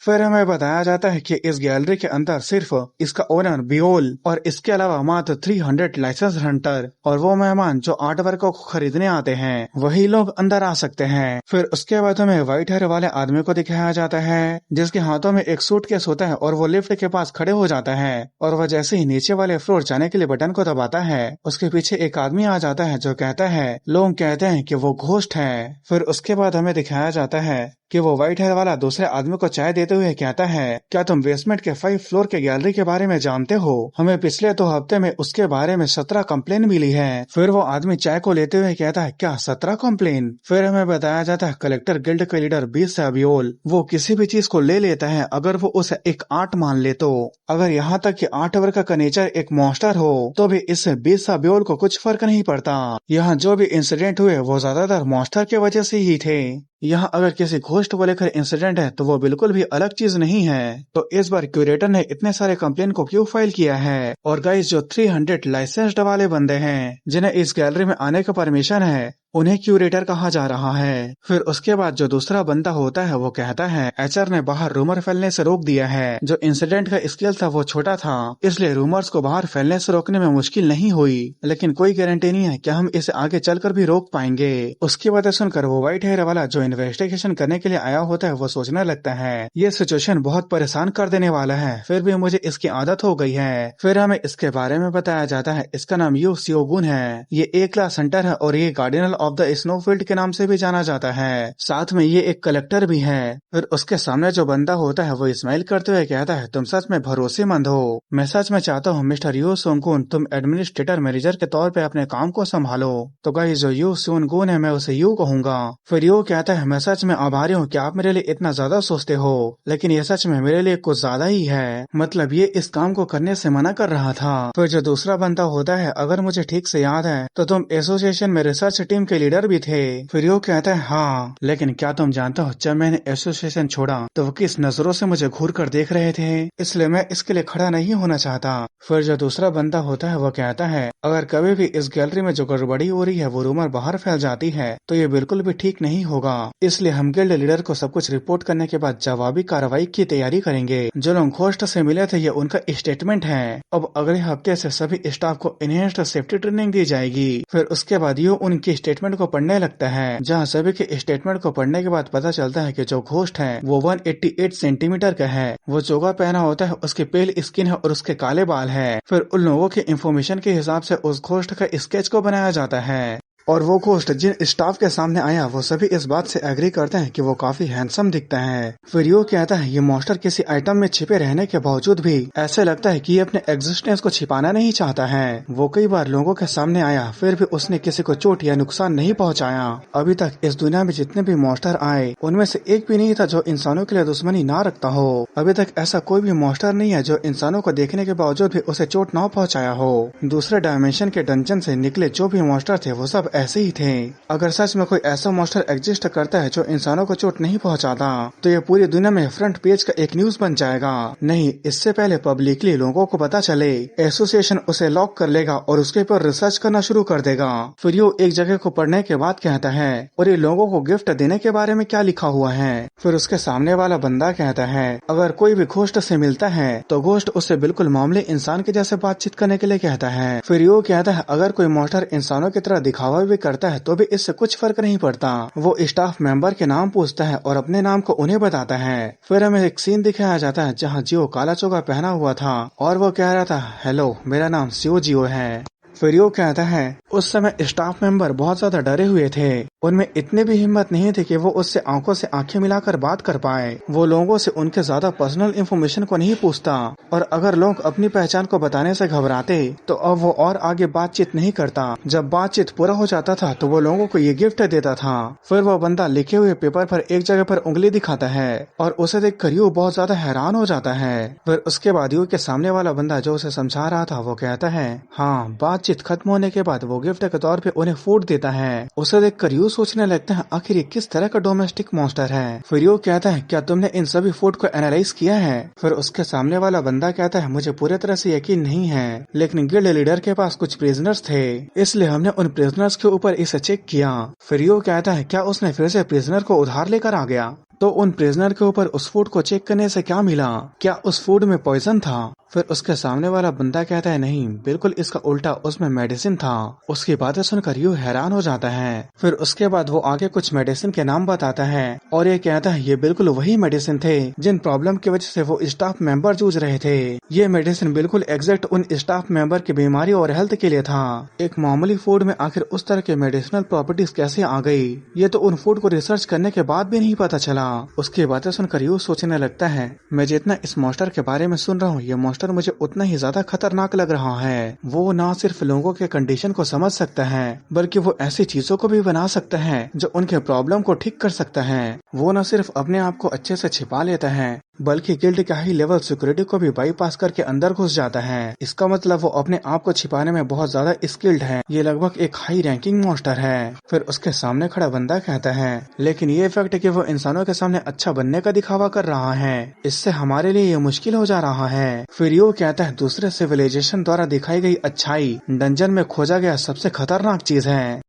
फिर हमें बताया जाता है कि इस गैलरी के अंदर सिर्फ इसका ओनर बियोल और इसके अलावा मात्र 300 लाइसेंस हंटर और वो मेहमान जो आर्ट वर्क को खरीदने आते हैं वही लोग अंदर आ सकते हैं। फिर उसके बाद हमें व्हाइट हेयर वाले आदमी को दिखाया जाता है जिसके हाथों में एक सूटकेस होता है और वो लिफ्ट के पास खड़े हो जाता है और वह जैसे ही नीचे वाले फ्लोर जाने के लिए बटन को दबाता है उसके पीछे एक आदमी आ जाता है जो कहता है, लोग कहते हैं कि वो घोस्ट है। फिर उसके बाद हमें दिखाया जाता है कि वो व्हाइट हेयर वाला दूसरे आदमी को चाय देते हुए कहता है, क्या तुम बेसमेंट के 5 फ्लोर के गैलरी के बारे में जानते हो? हमें पिछले 2 हफ्ते में उसके बारे में 17 कंप्लेन मिली है। फिर वो आदमी चाय को लेते हुए कहता है, क्या 17 कंप्लेन? फिर हमें बताया जाता है कलेक्टर गिल्ड के लीडर बीस साबियोल वो किसी भी चीज को ले लेता है अगर वो उसे एक आर्ट मान ले तो। अगर यहाँ तक कि आर्ट वर्क का नेचर एक मॉन्स्टर हो तो भी इससे बीस साबियोल को कुछ फर्क नहीं पड़ता। यहाँ जो भी इंसिडेंट हुए वो ज्यादातर मॉन्स्टर के वजह से ही थे। यहाँ अगर किसी घोस्ट को लेकर इंसिडेंट है तो वो बिल्कुल भी अलग चीज नहीं है। तो इस बार क्यूरेटर ने इतने सारे कंप्लेन को क्यों फाइल किया है? और गाइस जो 300 लाइसेंस्ड वाले बंदे हैं जिन्हें इस गैलरी में आने का परमिशन है उन्हें क्यूरेटर कहा जा रहा है। फिर उसके बाद जो दूसरा बंदा होता है वो कहता है, एचआर ने बाहर रूमर फैलने से रोक दिया है। जो इंसिडेंट का स्केल था वो छोटा था इसलिए रूमर्स को बाहर फैलने से रोकने में मुश्किल नहीं हुई, लेकिन कोई गारंटी नहीं है कि हम इसे आगे चलकर भी रोक पाएंगे। उसकी वजह सुनकर वो व्हाइट हेयर वाला जो इन्वेस्टिगेशन करने के लिए आया होता है वो सोचने लगता है ये सिचुएशन बहुत परेशान कर देने वाला है, फिर भी मुझे इसकी आदत हो गई है। फिर हमें इसके बारे में बताया जाता है इसका नाम यू सियोगुन है, ये ए क्लास हंटर है और ये गार्डियन ऑफ द स्नोफील्ड के नाम से भी जाना जाता है। साथ में ये एक कलेक्टर भी है। फिर उसके सामने जो बंदा होता है वो स्माइल करते हुए कहता है, तुम सच में भरोसेमंद हो। मैं सच में चाहता हूँ मिस्टर यू सोनगुन तुम एडमिनिस्ट्रेटर मैनेजर के तौर पे अपने काम को संभालो। तो गाइस जो यू सोनगुन है मैं उसे यू कहूंगा। फिर यू कहता है, मैं सच में आभारी हूँ कि आप मेरे लिए इतना ज्यादा सोचते हो, लेकिन ये सच में मेरे लिए कुछ ज्यादा ही है। मतलब ये इस काम को करने से मना कर रहा था। फिर जो दूसरा बंदा होता है, अगर मुझे ठीक से याद है तो तुम एसोसिएशन में रिसर्च टीम के लीडर भी थे। फिर यो कहता है, हाँ, लेकिन क्या तुम जानते हो जब मैंने एसोसिएशन छोड़ा तो वो किस नजरों से मुझे घूर कर देख रहे थे, इसलिए मैं इसके लिए खड़ा नहीं होना चाहता। फिर जो दूसरा बंदा होता है वो कहता है, अगर कभी भी इस गैलरी में जो गड़बड़ी हो रही है वो रूमर बाहर फैल जाती है तो ये बिल्कुल भी ठीक नहीं होगा, इसलिए हम गिल्ड लीडर को सब कुछ रिपोर्ट करने के बाद जवाबी कार्रवाई की तैयारी करेंगे। जो लोग घोस्ट से मिले थे ये उनका स्टेटमेंट है। अब अगले हफ्ते से सभी स्टाफ को इनहेंस्ड सेफ्टी ट्रेनिंग दी जाएगी। फिर उसके बाद ये उनकी स्टेटमेंट को पढ़ने लगता है, जहाँ सभी के स्टेटमेंट को पढ़ने के बाद पता चलता है कि जो घोस्ट है वो 188 सेंटीमीटर का है, वो चोगा पहना होता है, उसके पेल स्किन है और उसके काले बाल है। फिर उन लोगों के इंफॉर्मेशन के हिसाब से उस घोस्ट का स्केच को बनाया जाता है और वो घोस्ट जिन स्टाफ के सामने आया वो सभी इस बात से एग्री करते हैं कि वो काफी हैंडसम दिखता है। फिर यो कहता है, ये मॉन्स्टर किसी आइटम में छिपे रहने के बावजूद भी ऐसे लगता है कि ये अपने एग्जिस्टेंस को छिपाना नहीं चाहता है। वो कई बार लोगों के सामने आया फिर भी उसने किसी को चोट या नुकसान नहीं पहुंचाया। अभी तक इस दुनिया में जितने भी मॉन्स्टर आए उनमें से एक भी नहीं था जो इंसानों के लिए दुश्मनी ना रखता हो। अभी तक ऐसा कोई भी मॉन्स्टर नहीं है जो इंसानों को देखने के बावजूद भी उसे चोट ना पहुँचाया हो। दूसरे डायमेंशन के डंजन से निकले जो भी मॉन्स्टर थे वो सब ऐसे ही थे। अगर सच में कोई ऐसा मॉन्स्टर एग्जिस्ट करता है जो इंसानों को चोट नहीं पहुंचाता तो ये पूरी दुनिया में फ्रंट पेज का एक न्यूज बन जाएगा। नहीं, इससे पहले पब्लिकली लोगों को पता चले एसोसिएशन उसे लॉक कर लेगा और उसके ऊपर रिसर्च करना शुरू कर देगा। फिर यो एक जगह को पढ़ने के बाद कहता है, और ये लोगों को गिफ्ट देने के बारे में क्या लिखा हुआ है? फिर उसके सामने वाला बंदा कहता है, अगर कोई भी घोस्ट से मिलता है तो घोस्ट उससे बिल्कुल मामूली इंसान के जैसे बातचीत करने के लिए कहता है। फिर यो कहता है, अगर कोई मॉन्स्टर इंसानों की तरह दिखावा भी करता है तो भी इससे कुछ फर्क नहीं पड़ता। वो स्टाफ मेंबर के नाम पूछता है और अपने नाम को उन्हें बताता है। फिर हमें एक सीन दिखाया जाता है जहाँ जियो काला चोगा पहना हुआ था और वो कह रहा था, हेलो, मेरा नाम सियो जियो है। फिर यो कहता है उस समय स्टाफ मेंबर बहुत ज्यादा डरे हुए थे। उनमें इतनी भी हिम्मत नहीं थी कि वो उससे आंखों से आंखें मिलाकर बात कर पाए। वो लोगों से उनके ज्यादा पर्सनल इंफॉर्मेशन को नहीं पूछता, और अगर लोग अपनी पहचान को बताने से घबराते तो अब वो और आगे बातचीत नहीं करता। जब बातचीत पूरा हो जाता था तो वो लोगों को ये गिफ्ट देता था। फिर वो बंदा लिखे हुए पेपर पर एक जगह पर उंगली दिखाता है और उसे देखकर यू बहुत ज्यादा हैरान हो जाता है। फिर उसके बाद यू के सामने वाला बंदा जो उसे समझा रहा था वो कहता है हाँ, बातचीत खत्म होने के बाद वो गिफ्ट के तौर पे उन्हें फूड देता है। उसे देखकर यू सोचने लगता है आखिर ये किस तरह का डोमेस्टिक मॉन्स्टर है। फिर यू कहता है क्या तुमने इन सभी फूड को एनालाइज किया है? फिर उसके सामने वाला बंदा कहता है मुझे पूरी तरह से यकीन नहीं है, लेकिन गिल्ड लीडर के पास कुछ प्रिजनर्स थे, इसलिए हमने उन प्रिजनर्स के ऊपर इसे चेक किया। फिर यू कहता है क्या उसने फिर से प्रिजनर को उधार लेकर आ गया? तो उन प्रिजनर के ऊपर उस फूड को चेक करने से क्या मिला? क्या उस फूड में पॉइजन था? फिर उसके सामने वाला बंदा कहता है नहीं, बिल्कुल इसका उल्टा, उसमें मेडिसिन था। उसकी बातें सुनकर यू हैरान हो जाता है। फिर उसके बाद वो आगे कुछ मेडिसिन के नाम बताता है और ये कहता है ये बिल्कुल वही मेडिसिन थे जिन प्रॉब्लम की वजह से वो स्टाफ मेंबर जूझ रहे थे। ये मेडिसिन बिल्कुल एग्जैक्ट उन स्टाफ मेंबर की बीमारी और हेल्थ के लिए था। एक मामूली फूड में आखिर उस तरह के मेडिसिनल प्रॉपर्टीज कैसे आ गई, ये तो उन फूड को रिसर्च करने के बाद भी नहीं पता चला। उसकी बातें सुनकर यू सोचने लगता है मैं जितना इस मॉन्स्टर के बारे में सुन रहा हूँ, ये मॉन्स्टर मुझे उतना ही ज्यादा खतरनाक लग रहा है। वो ना सिर्फ लोगों के कंडीशन को समझ सकता है, बल्कि वो ऐसी चीजों को भी बना सकता है जो उनके प्रॉब्लम को ठीक कर सकता है। वो न सिर्फ अपने आप को अच्छे से छिपा लेता है, बल्कि गिल्ड के हाई लेवल सिक्योरिटी को भी बाईपास करके अंदर घुस जाता है। इसका मतलब वो अपने आप को छिपाने में बहुत ज्यादा स्किल्ड है। ये लगभग एक हाई रैंकिंग मॉन्स्टर है। फिर उसके सामने खड़ा बंदा कहता है लेकिन ये फैक्ट है कि वो इंसानों के सामने अच्छा बनने का दिखावा कर रहा है, इससे हमारे लिए ये मुश्किल हो जा रहा है। फिर यू कहता है दूसरे सिविलाइजेशन द्वारा दिखाई गई अच्छाई डंजन में खोजा गया सबसे खतरनाक चीज है।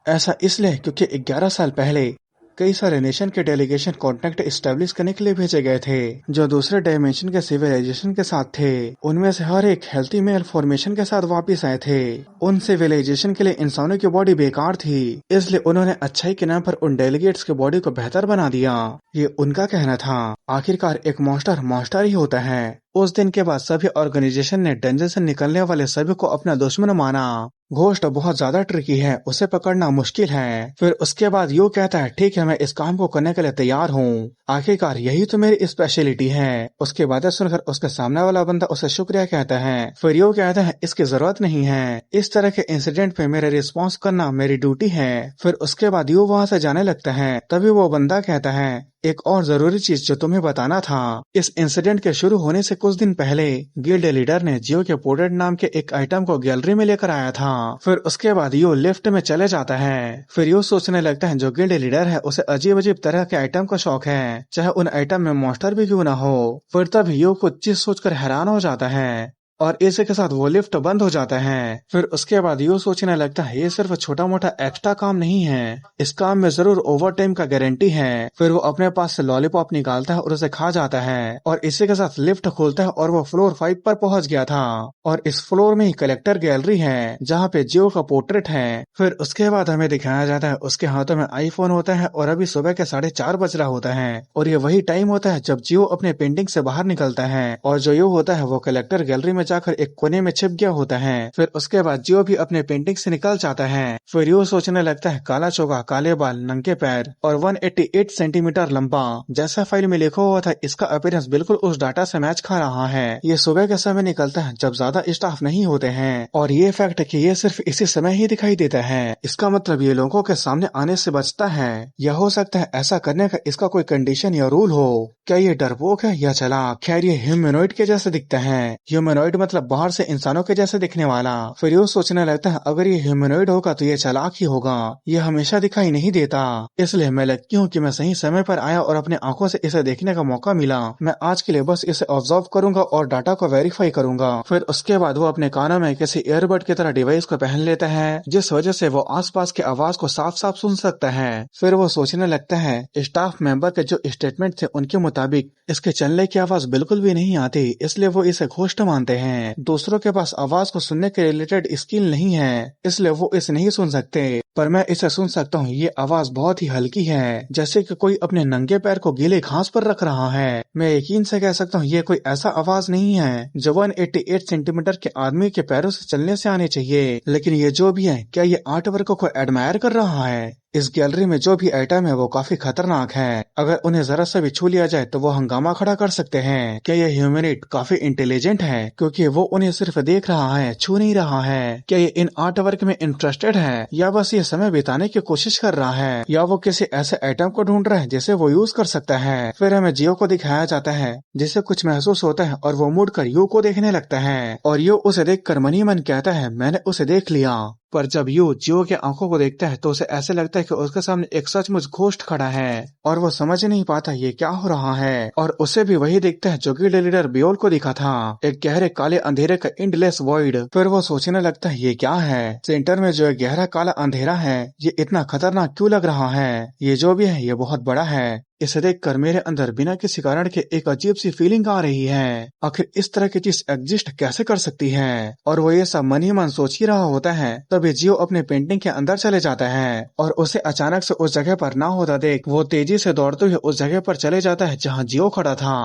ऐसा इसलिए क्योंकि 11 साल पहले कई सारे नेशन के डेलीगेशन कॉन्टेक्ट एस्टेब्लिश करने के लिए भेजे गए थे जो दूसरे डायमेंशन के सिविलाइजेशन के साथ थे। उनमें से हर एक हेल्थी मेल फॉर्मेशन के साथ वापस आए थे। उन सिविलाइजेशन के लिए इंसानों की बॉडी बेकार थी, इसलिए उन्होंने अच्छाई के नाम पर उन डेलीगेट्स की बॉडी को बेहतर बना दिया। ये उनका कहना था। आखिरकार एक मॉन्स्टर ही होता है। उस दिन के बाद सभी ऑर्गेनाइजेशन ने डंजन से निकलने वाले सभी को अपना दुश्मन माना। घोस्ट बहुत ज्यादा ट्रिकी है, उसे पकड़ना मुश्किल है। फिर उसके बाद यू कहता है ठीक है, मैं इस काम को करने के लिए तैयार हूँ, आखिरकार यही तो मेरी स्पेशलिटी है। उसके बाद सुनकर उसके सामने वाला बंदा उसे शुक्रिया कहता है। फिर यू कहता है इसकी जरूरत नहीं है, इस तरह के इंसिडेंट पे मेरे रिस्पॉन्स करना मेरी ड्यूटी है। फिर उसके बाद यू वहाँ से जाने लगता है। तभी वो बंदा कहता है एक और जरूरी चीज जो तुम्हें बताना था। इस इंसिडेंट के शुरू होने से कुछ दिन पहले गिल्ड लीडर ने जियो के पोर्ट्रेट नाम के एक आइटम को गैलरी में लेकर आया था। फिर उसके बाद यू लिफ्ट में चले जाता है। फिर यू सोचने लगता है जो गिल्ड लीडर है उसे अजीब अजीब तरह के आइटम का शौक है, चाहे उन आइटम में मॉन्स्टर भी क्यों ना हो। फिर तब यू कुछ चीज सोचकर हैरान हो जाता है और इसी के साथ वो लिफ्ट बंद हो जाता है। फिर उसके बाद यू सोचने लगता है ये सिर्फ छोटा मोटा एक्स्ट्रा काम नहीं है, इस काम में जरूर ओवर टाइम का गारंटी है। फिर वो अपने पास से लॉलीपॉप निकालता है और उसे खा जाता है और इसी के साथ लिफ्ट खोलता है और वो फ्लोर 5 पर पहुंच गया था। और इस फ्लोर में ही कलेक्टर गैलरी है जहाँ पे जियो का पोर्ट्रेट है। फिर उसके बाद हमें दिखाया जाता है उसके हाथों में आईफोन होता है और अभी सुबह के 4:30 बज रहा होता है और ये वही टाइम होता है जब जियो अपने पेंटिंग से बाहर निकलता है और जो यू होता है वो कलेक्टर गैलरी में जाकर एक कोने में छिप गया होता है। फिर उसके बाद जियो भी अपने पेंटिंग से निकल जाता है। फिर यू सोचने लगता है काला चोगा, काले बाल, नंगे पैर और 188 सेंटीमीटर लंबा, जैसा फाइल में लिखा हुआ था इसका अपीयरेंस बिल्कुल उस डाटा से मैच खा रहा है। ये सुबह के समय निकलता है जब ज्यादा स्टाफ नहीं होते हैं और ये फैक्ट है कि ये सिर्फ इसी समय ही दिखाई देता है। इसका मतलब ये लोगों के सामने आने से बचता है। यह हो सकता है ऐसा करने का इसका कोई कंडीशन या रूल हो। क्या ये डरपोक है या चालाक? खैर ये ह्यूमनॉइड के जैसे दिखता है। ह्यूमनॉइड मतलब बाहर से इंसानों के जैसे दिखने वाला। फिर यू सोचने लगता है अगर ये ह्यूमनॉइड होगा तो ये चालाक ही होगा, ये हमेशा दिखाई नहीं देता, इसलिए मैं लकी हूँ कि मैं सही समय पर आया और अपने आंखों से इसे देखने का मौका मिला। मैं आज के लिए बस इसे ऑब्जर्व करूंगा और डाटा को वेरीफाई करूंगा। फिर उसके बाद वो अपने कानों में किसी ईयरबड की तरह डिवाइस को पहन लेता है जिस वजह से वो आसपास की आवाज को साफ साफ सुन सकता है। फिर वो सोचने लगता है स्टाफ मेंबर के जो स्टेटमेंट थे उनके मुताबिक इसके चलने की आवाज बिल्कुल भी नहीं आती, इसलिए वो इसे घोस्ट मानते हैं। दूसरों के पास आवाज को सुनने के रिलेटेड स्किल नहीं है, इसलिए वो इसे नहीं सुन सकते, पर मैं इसे सुन सकता हूँ। ये आवाज बहुत ही हल्की है, जैसे कि कोई अपने नंगे पैर को गीले घास पर रख रहा है। मैं यकीन से कह सकता हूँ ये कोई ऐसा आवाज नहीं है जो 188 सेंटीमीटर के आदमी के पैरों से चलने से आने चाहिए। लेकिन ये जो भी है, क्या ये आर्ट वर्क को एडमायर कर रहा है? इस गैलरी में जो भी आइटम है वो काफी खतरनाक है। अगर उन्हें जरा सा भी छू लिया जाए तो वो हंगामा खड़ा कर सकते हैं। क्या ये ह्यूमैनिड काफी इंटेलिजेंट है, क्योंकि वो उन्हें सिर्फ देख रहा है, छू नहीं रहा है? क्या ये इन आर्ट वर्क में इंटरेस्टेड है, या बस ये समय बिताने की कोशिश कर रहा है, या वो किसी ऐसे आइटम को ढूंढ रहा है जिसे वो यूज कर सकता है? फिर हमें जियो को दिखाया जाता है, जिसे कुछ महसूस होता है और वो मुड़कर यू को देखने लगता है, और यू उसे देखकर मन ही मन कहता है, मैंने उसे देख लिया। पर जब यू जियो के आंखों को देखता है तो उसे ऐसे लगता है कि उसके सामने एक सचमुच घोस्ट खड़ा है, और वो समझ नहीं पाता ये क्या हो रहा है। और उसे भी वही दिखता है जो गिल्ड लीडर बियोल को दिखा था, एक गहरे काले अंधेरे का एंडलेस वॉइड। फिर वो सोचने लगता है ये क्या है। सेंटर में जो एक गहरा काला अंधेरा है, ये इतना खतरनाक क्यों लग रहा है? ये जो भी है ये बहुत बड़ा है। इसे देखकर मेरे अंदर बिना किसी कारण के एक अजीब सी फीलिंग आ रही है। आखिर इस तरह की चीज एग्जिस्ट कैसे कर सकती है? और वो ये सब मन ही मन सोच ही रहा होता है, तभी जियो अपने पेंटिंग के अंदर चले जाता है, और उसे अचानक से उस जगह पर ना होता देख वो तेजी से दौड़ते हुए उस जगह पर चले जाता है जहाँ जियो खड़ा था।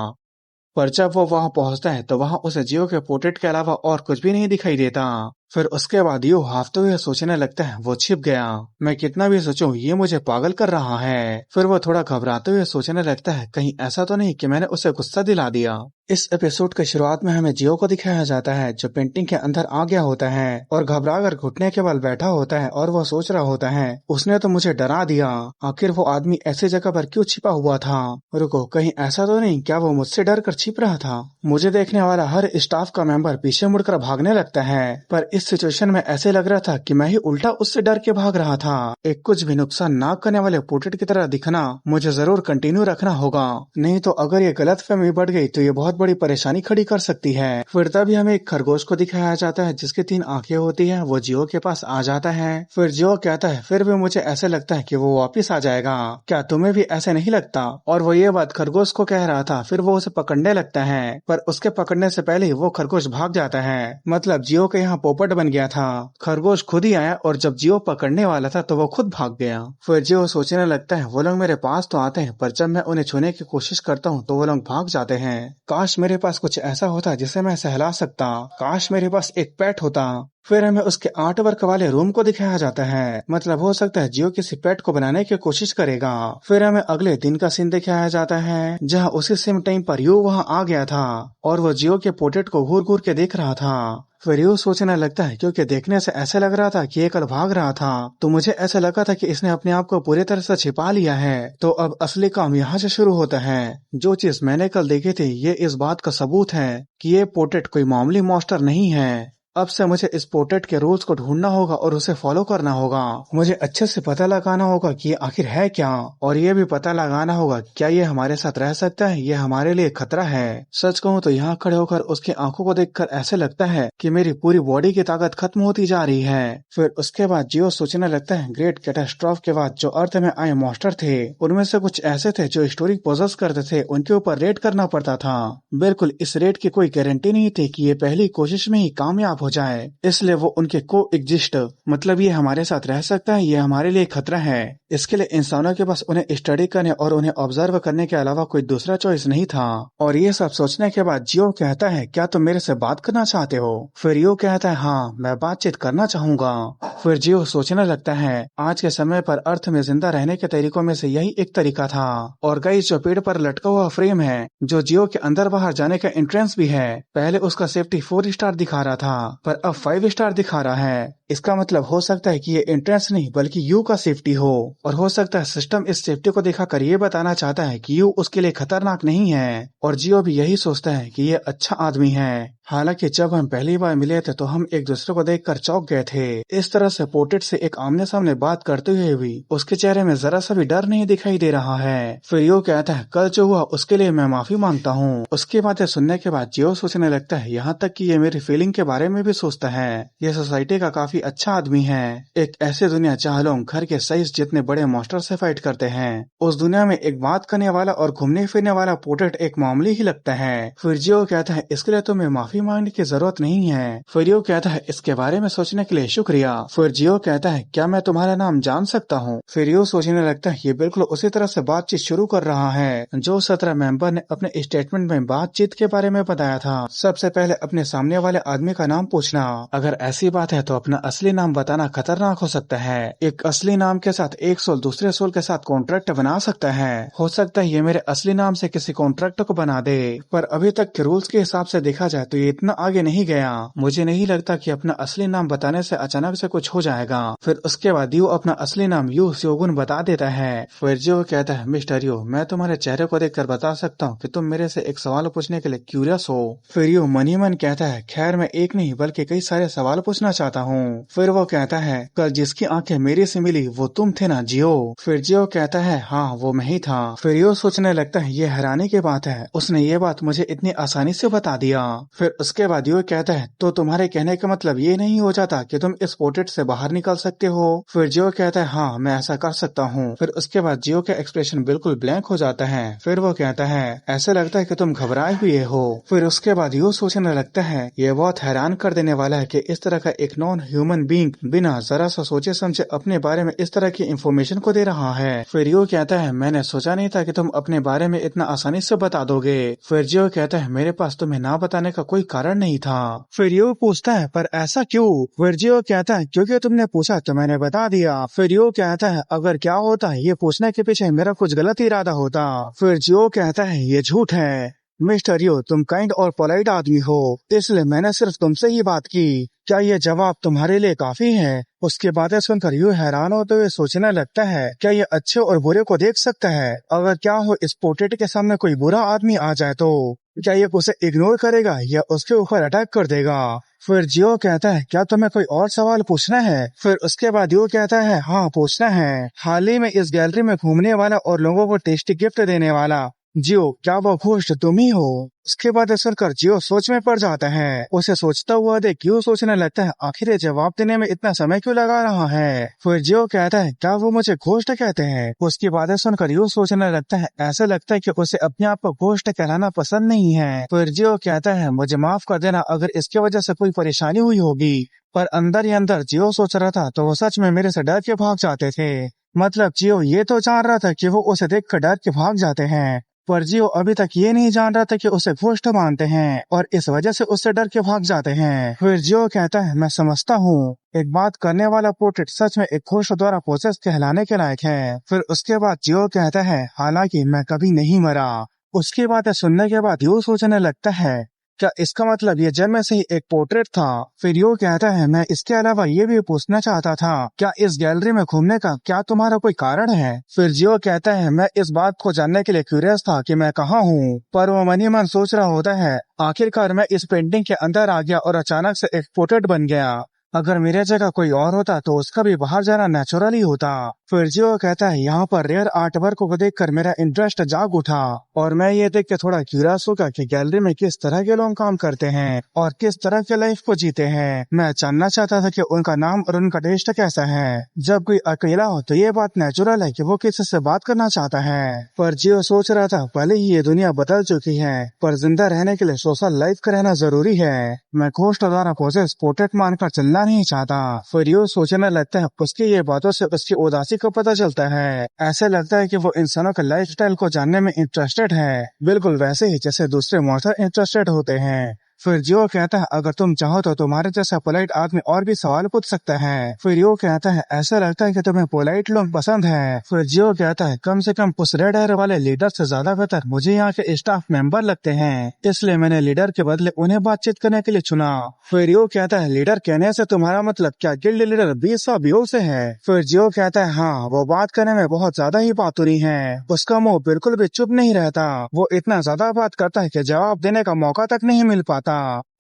पर जब वो वहां पहुंचता है तो वहां उसे जियो के पोर्ट्रेट के अलावा और कुछ भी नहीं दिखाई देता। फिर उसके बाद यू हाफते हुए सोचने लगता है वो छिप गया। मैं कितना भी सोचूं ये मुझे पागल कर रहा है। फिर वो थोड़ा घबराते हुए सोचने लगता है कहीं ऐसा तो नहीं कि मैंने उसे गुस्सा दिला दिया। इस एपिसोड के शुरुआत में हमें जियो को दिखाया जाता है जो पेंटिंग के अंदर आ गया होता है और घबरा कर घुटने के बल बैठा होता है, और वो सोच रहा होता है उसने तो मुझे डरा दिया। आखिर वो आदमी ऐसी जगह पर क्यों छिपा हुआ था? रुको, कहीं ऐसा तो नहीं क्या वो मुझसे डर कर छिप रहा था? मुझे देखने वाला हर स्टाफ का मेंबर पीछे मुड़कर भागने लगता है, पर इस सिचुएशन में ऐसे लग रहा था कि मैं ही उल्टा उससे डर के भाग रहा था। एक कुछ भी नुकसान ना करने वाले पोर्ट्रेट की तरह दिखना मुझे जरूर कंटिन्यू रखना होगा, नहीं तो अगर ये गलतफहमी बढ़ गई तो ये बहुत बड़ी परेशानी खड़ी कर सकती है। फिर तभी हमें एक खरगोश को दिखाया जाता है जिसकी 3 आंखें होती है। वो जियो के पास आ जाता है। फिर जियो कहता है फिर भी मुझे ऐसे लगता है कि वो वापिस आ जाएगा, क्या तुम्हें भी ऐसे नहीं लगता? और वो ये बात खरगोश को कह रहा था। फिर वो उसे पकड़ने लगता है, पर उसके पकड़ने से पहले ही वो खरगोश भाग जाता है। मतलब जियो के यहाँ पोपट बन गया था। खरगोश खुद ही आया और जब जियो पकड़ने वाला था तो वो खुद भाग गया। फिर जियो सोचने लगता है वो लोग मेरे पास तो आते हैं, पर जब मैं उन्हें छूने की कोशिश करता हूँ तो वो लोग भाग जाते हैं। काश मेरे पास कुछ ऐसा होता जिसे मैं सहला सकता। काश मेरे पास एक पेट होता। फिर हमें उसके आर्ट वर्क वाले रूम को दिखाया जाता है। मतलब हो सकता है जियो किसी पेट को बनाने की कोशिश करेगा। फिर हमें अगले दिन का सीन दिखाया जाता है जहां उसी सेम टाइम पर यू वहां आ गया था और वो जियो के पोर्ट्रेट को घूर घूर के देख रहा था। फिर यू सोचने लगता है क्योंकि देखने से ऐसे लग रहा था कि ये कल भाग रहा था, तो मुझे ऐसा लगा था कि इसने अपने आप को पूरी तरह से छिपा लिया है। तो अब असली काम यहाँ से शुरू होता है। जो चीज मैंने कल देखी थी ये इस बात का सबूत है कि ये पोर्ट्रेट कोई मामूली मॉन्स्टर नहीं है। अब से मुझे इस पोर्ट्रेट के रूल्स को ढूंढना होगा और उसे फॉलो करना होगा। मुझे अच्छे से पता लगाना होगा कि ये आखिर है क्या, और ये भी पता लगाना होगा क्या ये हमारे साथ रह सकता है, ये हमारे लिए खतरा है। सच कहूँ तो यहाँ खड़े होकर उसकी आंखों को देखकर ऐसे लगता है कि मेरी पूरी बॉडी की ताकत खत्म होती जा रही है। फिर उसके बाद जियो सोचने लगता है ग्रेट कैटास्ट्रॉफ के बाद जो अर्थ में आए मॉन्स्टर थे उनमें से कुछ ऐसे थे जो स्टोरी पोजेस करते थे, उनके ऊपर रेड करना पड़ता था। बिल्कुल इस रेड की कोई गारंटी नहीं थी कि ये पहली कोशिश में ही कामयाब हो जाए, इसलिए वो उनके को एग्जिस्ट, मतलब ये हमारे साथ रह सकता है, ये हमारे लिए खतरा है। इसके लिए इंसानों के पास उन्हें स्टडी करने और उन्हें ऑब्जर्व करने के अलावा कोई दूसरा चॉइस नहीं था। और ये सब सोचने के बाद जियो कहता है क्या तुम मेरे से बात करना चाहते हो? फिर यू कहता है हाँ मैं बातचीत करना चाहूंगा। फिर जियो सोचने लगता है आज के समय पर अर्थ में जिंदा रहने के तरीकों में से यही एक तरीका था। और गाइस जो पेड़ पर लटका हुआ फ्रेम है जो जियो के अंदर बाहर जाने का एंट्रेंस भी है, पहले उसका सेफ्टी 4 स्टार दिखा रहा था पर अब 5 स्टार दिखा रहा है। इसका मतलब हो सकता है कि ये एंट्रेंस नहीं बल्कि यू का सेफ्टी हो, और हो सकता है सिस्टम इस सेफ्टी को दिखाकर ये बताना चाहता है कि यू उसके लिए खतरनाक नहीं है। और जियो भी यही सोचता है कि ये अच्छा आदमी है। हालांकि जब हम पहली बार मिले थे तो हम एक दूसरे को देखकर चौंक गए थे। इस तरह से पोर्ट्रेट से एक आमने सामने बात करते हुए भी उसके चेहरे में जरा सा भी डर नहीं दिखाई दे रहा है। फिर यो कहता है कल जो हुआ उसके लिए मैं माफी मांगता हूँ। उसकी बातें सुनने के बाद जियो सोचने लगता है यहाँ तक कि ये मेरी फीलिंग के बारे में भी सोचता है। ये सोसाइटी का काफी अच्छा आदमी है। एक ऐसी दुनिया जहाँ लोग घर के साइज जितने बड़े मॉन्स्टर से फाइट करते हैं। उस दुनिया में एक बात करने वाला और घूमने फिरने वाला पोर्ट्रेट एक मामूली ही लगता है। फिर जियो कहता है इसके लिए तुम्हें माफी मांगने की जरूरत नहीं है। फिर यो कहता है इसके बारे में सोचने के लिए शुक्रिया। फिर जियो कहता है क्या मैं तुम्हारा नाम जान सकता हूँ। फिर यो सोचने लगता है ये बिल्कुल उसी तरह से बातचीत शुरू कर रहा है जो 17 मेंबर ने अपने स्टेटमेंट में बातचीत के बारे में बताया था। सबसे पहले अपने सामने वाले आदमी का नाम पूछना। अगर ऐसी बात है तो अपना असली नाम बताना खतरनाक हो सकता है। एक असली नाम के साथ एक सोल दूसरे सोल के साथ कॉन्ट्रैक्ट बना सकता है। हो सकता है ये मेरे असली नाम से किसी कॉन्ट्रैक्ट को बना दे, पर अभी तक के रूल्स के हिसाब से देखा जाए तो ये इतना आगे नहीं गया। मुझे नहीं लगता कि अपना असली नाम बताने से अचानक से कुछ हो जाएगा। फिर उसके बाद यू अपना असली नाम यू स्योगुन बता देता है। फिर जो कहता है मिस्टर यू मैं तुम्हारे चेहरे को देखकर बता सकता हूँ कि तुम मेरे से एक सवाल पूछने के लिए क्यूरियस हो। फिर यू मन ही मन कहता है खैर मैं एक नहीं बल्कि कई सारे सवाल पूछना चाहता हूँ। फिर वो कहता है कल जिसकी आंखें मेरे से मिली वो तुम थे ना जियो। फिर जियो कहता है हाँ वो मैं ही था। फिर यो सोचने लगता है ये हैरानी की बात है उसने ये बात मुझे इतनी आसानी से बता दिया। फिर उसके बाद यो कहता है तो तुम्हारे कहने का मतलब ये नहीं हो जाता कि तुम इस पोर्ट्रेट से बाहर निकल सकते हो। फिर जियो कहता है हाँ मैं ऐसा कर सकता हूँ। फिर उसके बाद जियो का एक्सप्रेशन बिल्कुल ब्लैंक हो जाता है। फिर वो कहता है ऐसा लगता है कि तुम घबराए हुए हो। फिर उसके बाद यो सोचने लगता है ये बहुत हैरान कर देने वाला है कि इस तरह का एक नॉन ह्यूमन बीइंग बिना जरा सा सोचे समझे अपने बारे में इस तरह की इंफॉर्मेशन को दे रहा है। फिर यो कहता है मैंने सोचा नहीं था कि तुम अपने बारे में इतना आसानी से बता दोगे। फिर जियो कहता है मेरे पास तुम्हें ना बताने का कोई कारण नहीं था। फिर यो पूछता है पर ऐसा क्यों। फिर जियो कहता है क्योंकि तुमने पूछा तो मैंने बता दिया। फिर यो कहता है अगर क्या होता ये पूछने के पीछे मेरा कुछ गलत इरादा होता। फिर जियो कहता है ये झूठ है। मिस्टर यो तुम काइंड और पोलाइट आदमी हो इसलिए मैंने सिर्फ तुमसे ही बात की। क्या ये जवाब तुम्हारे लिए काफी है। उसके बातें सुनकर यू हैरान होते हुए सोचने लगता है क्या ये अच्छे और बुरे को देख सकता है। अगर क्या हो इस पोर्ट्रेट के सामने कोई बुरा आदमी आ जाए तो क्या ये उसे इग्नोर करेगा या उसके ऊपर अटैक कर देगा। फिर जियो कहता है क्या तुम्हें कोई और सवाल पूछना है। फिर उसके बाद यो कहता है हाँ पूछना है। हाल ही में इस गैलरी में घूमने वाला और लोगों को टेस्टी गिफ्ट देने वाला जियो क्या वो घोस्ट तुम ही हो। उसके बाद सुनकर जियो सोच में पड़ जाता है। उसे सोचता हुआ देख यू सोचने लगता है आखिर ये जवाब देने में इतना समय क्यों लगा रहा है। फिर जियो कहता है क्या वो मुझे घोस्ट कहते हैं। उसकी बातें सुनकर यू सोचने लगता है ऐसा लगता है कि उसे अपने आप को घोस्ट कहलाना पसंद नहीं है। फिर जियो कहता है मुझे माफ कर देना अगर इसकी वजह से कोई परेशानी हुई होगी। पर अंदर ही अंदर जियो सोच रहा था तो वो सच में मेरे से डर के भाग जाते थे। मतलब जियो ये तो जान रहा था कि वो उसे देख कर डर के भाग जाते हैं, पर जियो अभी तक ये नहीं जान रहा था कि उसे घोस्ट मानते हैं और इस वजह से उससे डर के भाग जाते हैं। फिर जियो कहता है मैं समझता हूँ एक बात करने वाला पोर्ट्रेट सच में एक घोस्ट द्वारा पोसेस कहलाने के लायक है। फिर उसके बाद जियो कहता है हालांकि मैं कभी नहीं मरा। उसकी बातें सुनने के बाद यू सोचने लगता है क्या इसका मतलब ये जन्म से ही एक पोर्ट्रेट था। फिर यो कहता है मैं इसके अलावा ये भी पूछना चाहता था क्या इस गैलरी में घूमने का क्या तुम्हारा कोई कारण है। फिर जियो कहता है मैं इस बात को जानने के लिए क्यूरियस था कि मैं कहाँ हूँ, पर वो मन ही मन सोच रहा होता है आखिरकार मैं इस पेंटिंग के अंदर आ गया और अचानक से एक पोर्ट्रेट बन गया। अगर मेरे जगह कोई और होता तो उसका भी बाहर जाना नेचुरल ही होता। फिर जियो कहता है यहाँ पर रेयर आर्ट वर्क को देखकर मेरा इंटरेस्ट जाग उठा और मैं ये देख के थोड़ा क्यूरियस होगा कि गैलरी में किस तरह के लोग काम करते हैं और किस तरह के लाइफ को जीते हैं। मैं जानना चाहता था कि उनका नाम और उनका टेस्ट कैसा है। जब कोई अकेला हो तो ये बात नेचुरल है कि वो किसी से बात करना चाहता है। पर जियो सोच रहा था भले ही ये दुनिया बदल चुकी है पर जिंदा रहने के लिए सोशल लाइफ का रहना जरूरी है। मैं घोस्ट द्वारा पोसेस पोर्ट्रेट मानकर चलना नहीं चाहता। फिर यो सोचने लगता है उसकी ये बातों से उसकी उदासी को पता चलता है। ऐसे लगता है कि वो इंसानों के लाइफस्टाइल को जानने में इंटरेस्टेड है, बिल्कुल वैसे ही जैसे दूसरे मॉन्स्टर इंटरेस्टेड होते हैं। फिर जियो कहता है अगर तुम चाहो तो तुम्हारे जैसा पोलाइट आदमी और भी सवाल पूछ सकता है। फिर यो कहता है ऐसा लगता है कि तुम्हें पोलाइट लोग पसंद है। फिर जियो कहता है कम से कम उस रेड हेयर वाले लीडर से ज्यादा बेहतर मुझे यहाँ के स्टाफ मेंबर लगते हैं, इसलिए मैंने लीडर के बदले उन्हें बातचीत करने के लिए चुना। फिर यो कहता है लीडर कहने से तुम्हारा मतलब क्या गिल्ड लीडर 20 बियो से है। फिर जियो कहता है हाँ वो बात करने में बहुत ज्यादा ही बातुरी है, उसका मुंह बिल्कुल भी चुप नहीं रहता, वो इतना ज्यादा बात करता है कि जवाब देने का मौका तक नहीं मिल पाता।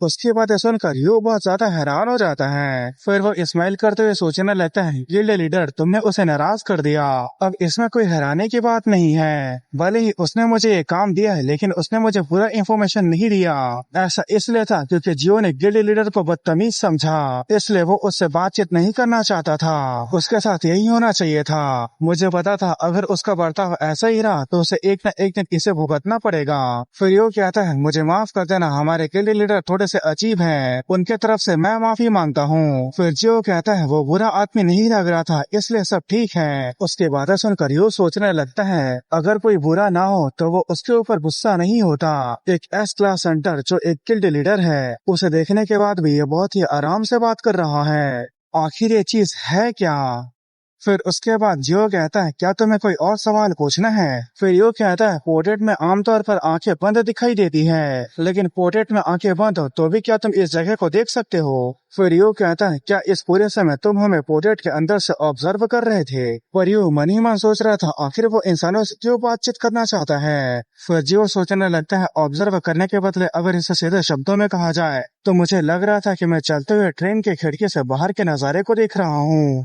उसकी बातें सुनकर यू बहुत ज्यादा हैरान हो जाता है। फिर वो स्माइल करते हुए सोचने लगता है, गिल्ड लीडर तुमने उसे नाराज कर दिया। अब इसमें कोई हैरानी की बात नहीं है। भले ही उसने मुझे ये काम दिया है, लेकिन उसने मुझे पूरा इंफॉर्मेशन नहीं दिया। ऐसा इसलिए था क्योंकि जियो ने गिल्ड लीडर को बदतमीज समझा, इसलिए वो उससे बातचीत नहीं करना चाहता था। उसके साथ यही होना चाहिए था। मुझे पता था अगर उसका बर्ताव ऐसा ही रहा तो उसे एक न एक दिन इसे भुगतना पड़ेगा। फिर यो कहता है, मुझे माफ कर देना, हमारे गिल्ड लीडर थोड़े से अजीब हैं, उनके तरफ से मैं माफी मांगता हूँ। फिर जियो कहता है वो बुरा आदमी नहीं लग रहा था, इसलिए सब ठीक है। उसके बातें सुनकर यो सोचने लगता है अगर कोई बुरा ना हो तो वो उसके ऊपर गुस्सा नहीं होता। एक एस क्लास हंटर जो एक गिल्ड लीडर है, उसे देखने के बाद भी ये बहुत ही आराम से बात कर रहा है। आखिर ये चीज है क्या? फिर उसके बाद जियो कहता है, क्या तुम्हें कोई और सवाल पूछना है? फिर यो कहता है, पोर्ट्रेट में आमतौर पर आंखें बंद दिखाई देती है, लेकिन पोर्ट्रेट में आंखें बंद हो तो भी क्या तुम इस जगह को देख सकते हो? फिर यो कहता है, क्या इस पूरे समय तुम हमें पोर्ट्रेट के अंदर से ऑब्जर्व कर रहे थे? पर यो मन ही मन सोच रहा था आखिर वो इंसानों से क्यों बातचीत करना चाहता है। फिर जियो सोचने लगता है, ऑब्जर्व करने के बदले अगर इसे सीधे शब्दों में कहा जाए तो मुझे लग रहा था कि मैं चलते हुए ट्रेन के खिड़की से बाहर के नजारे को देख रहा हूँ।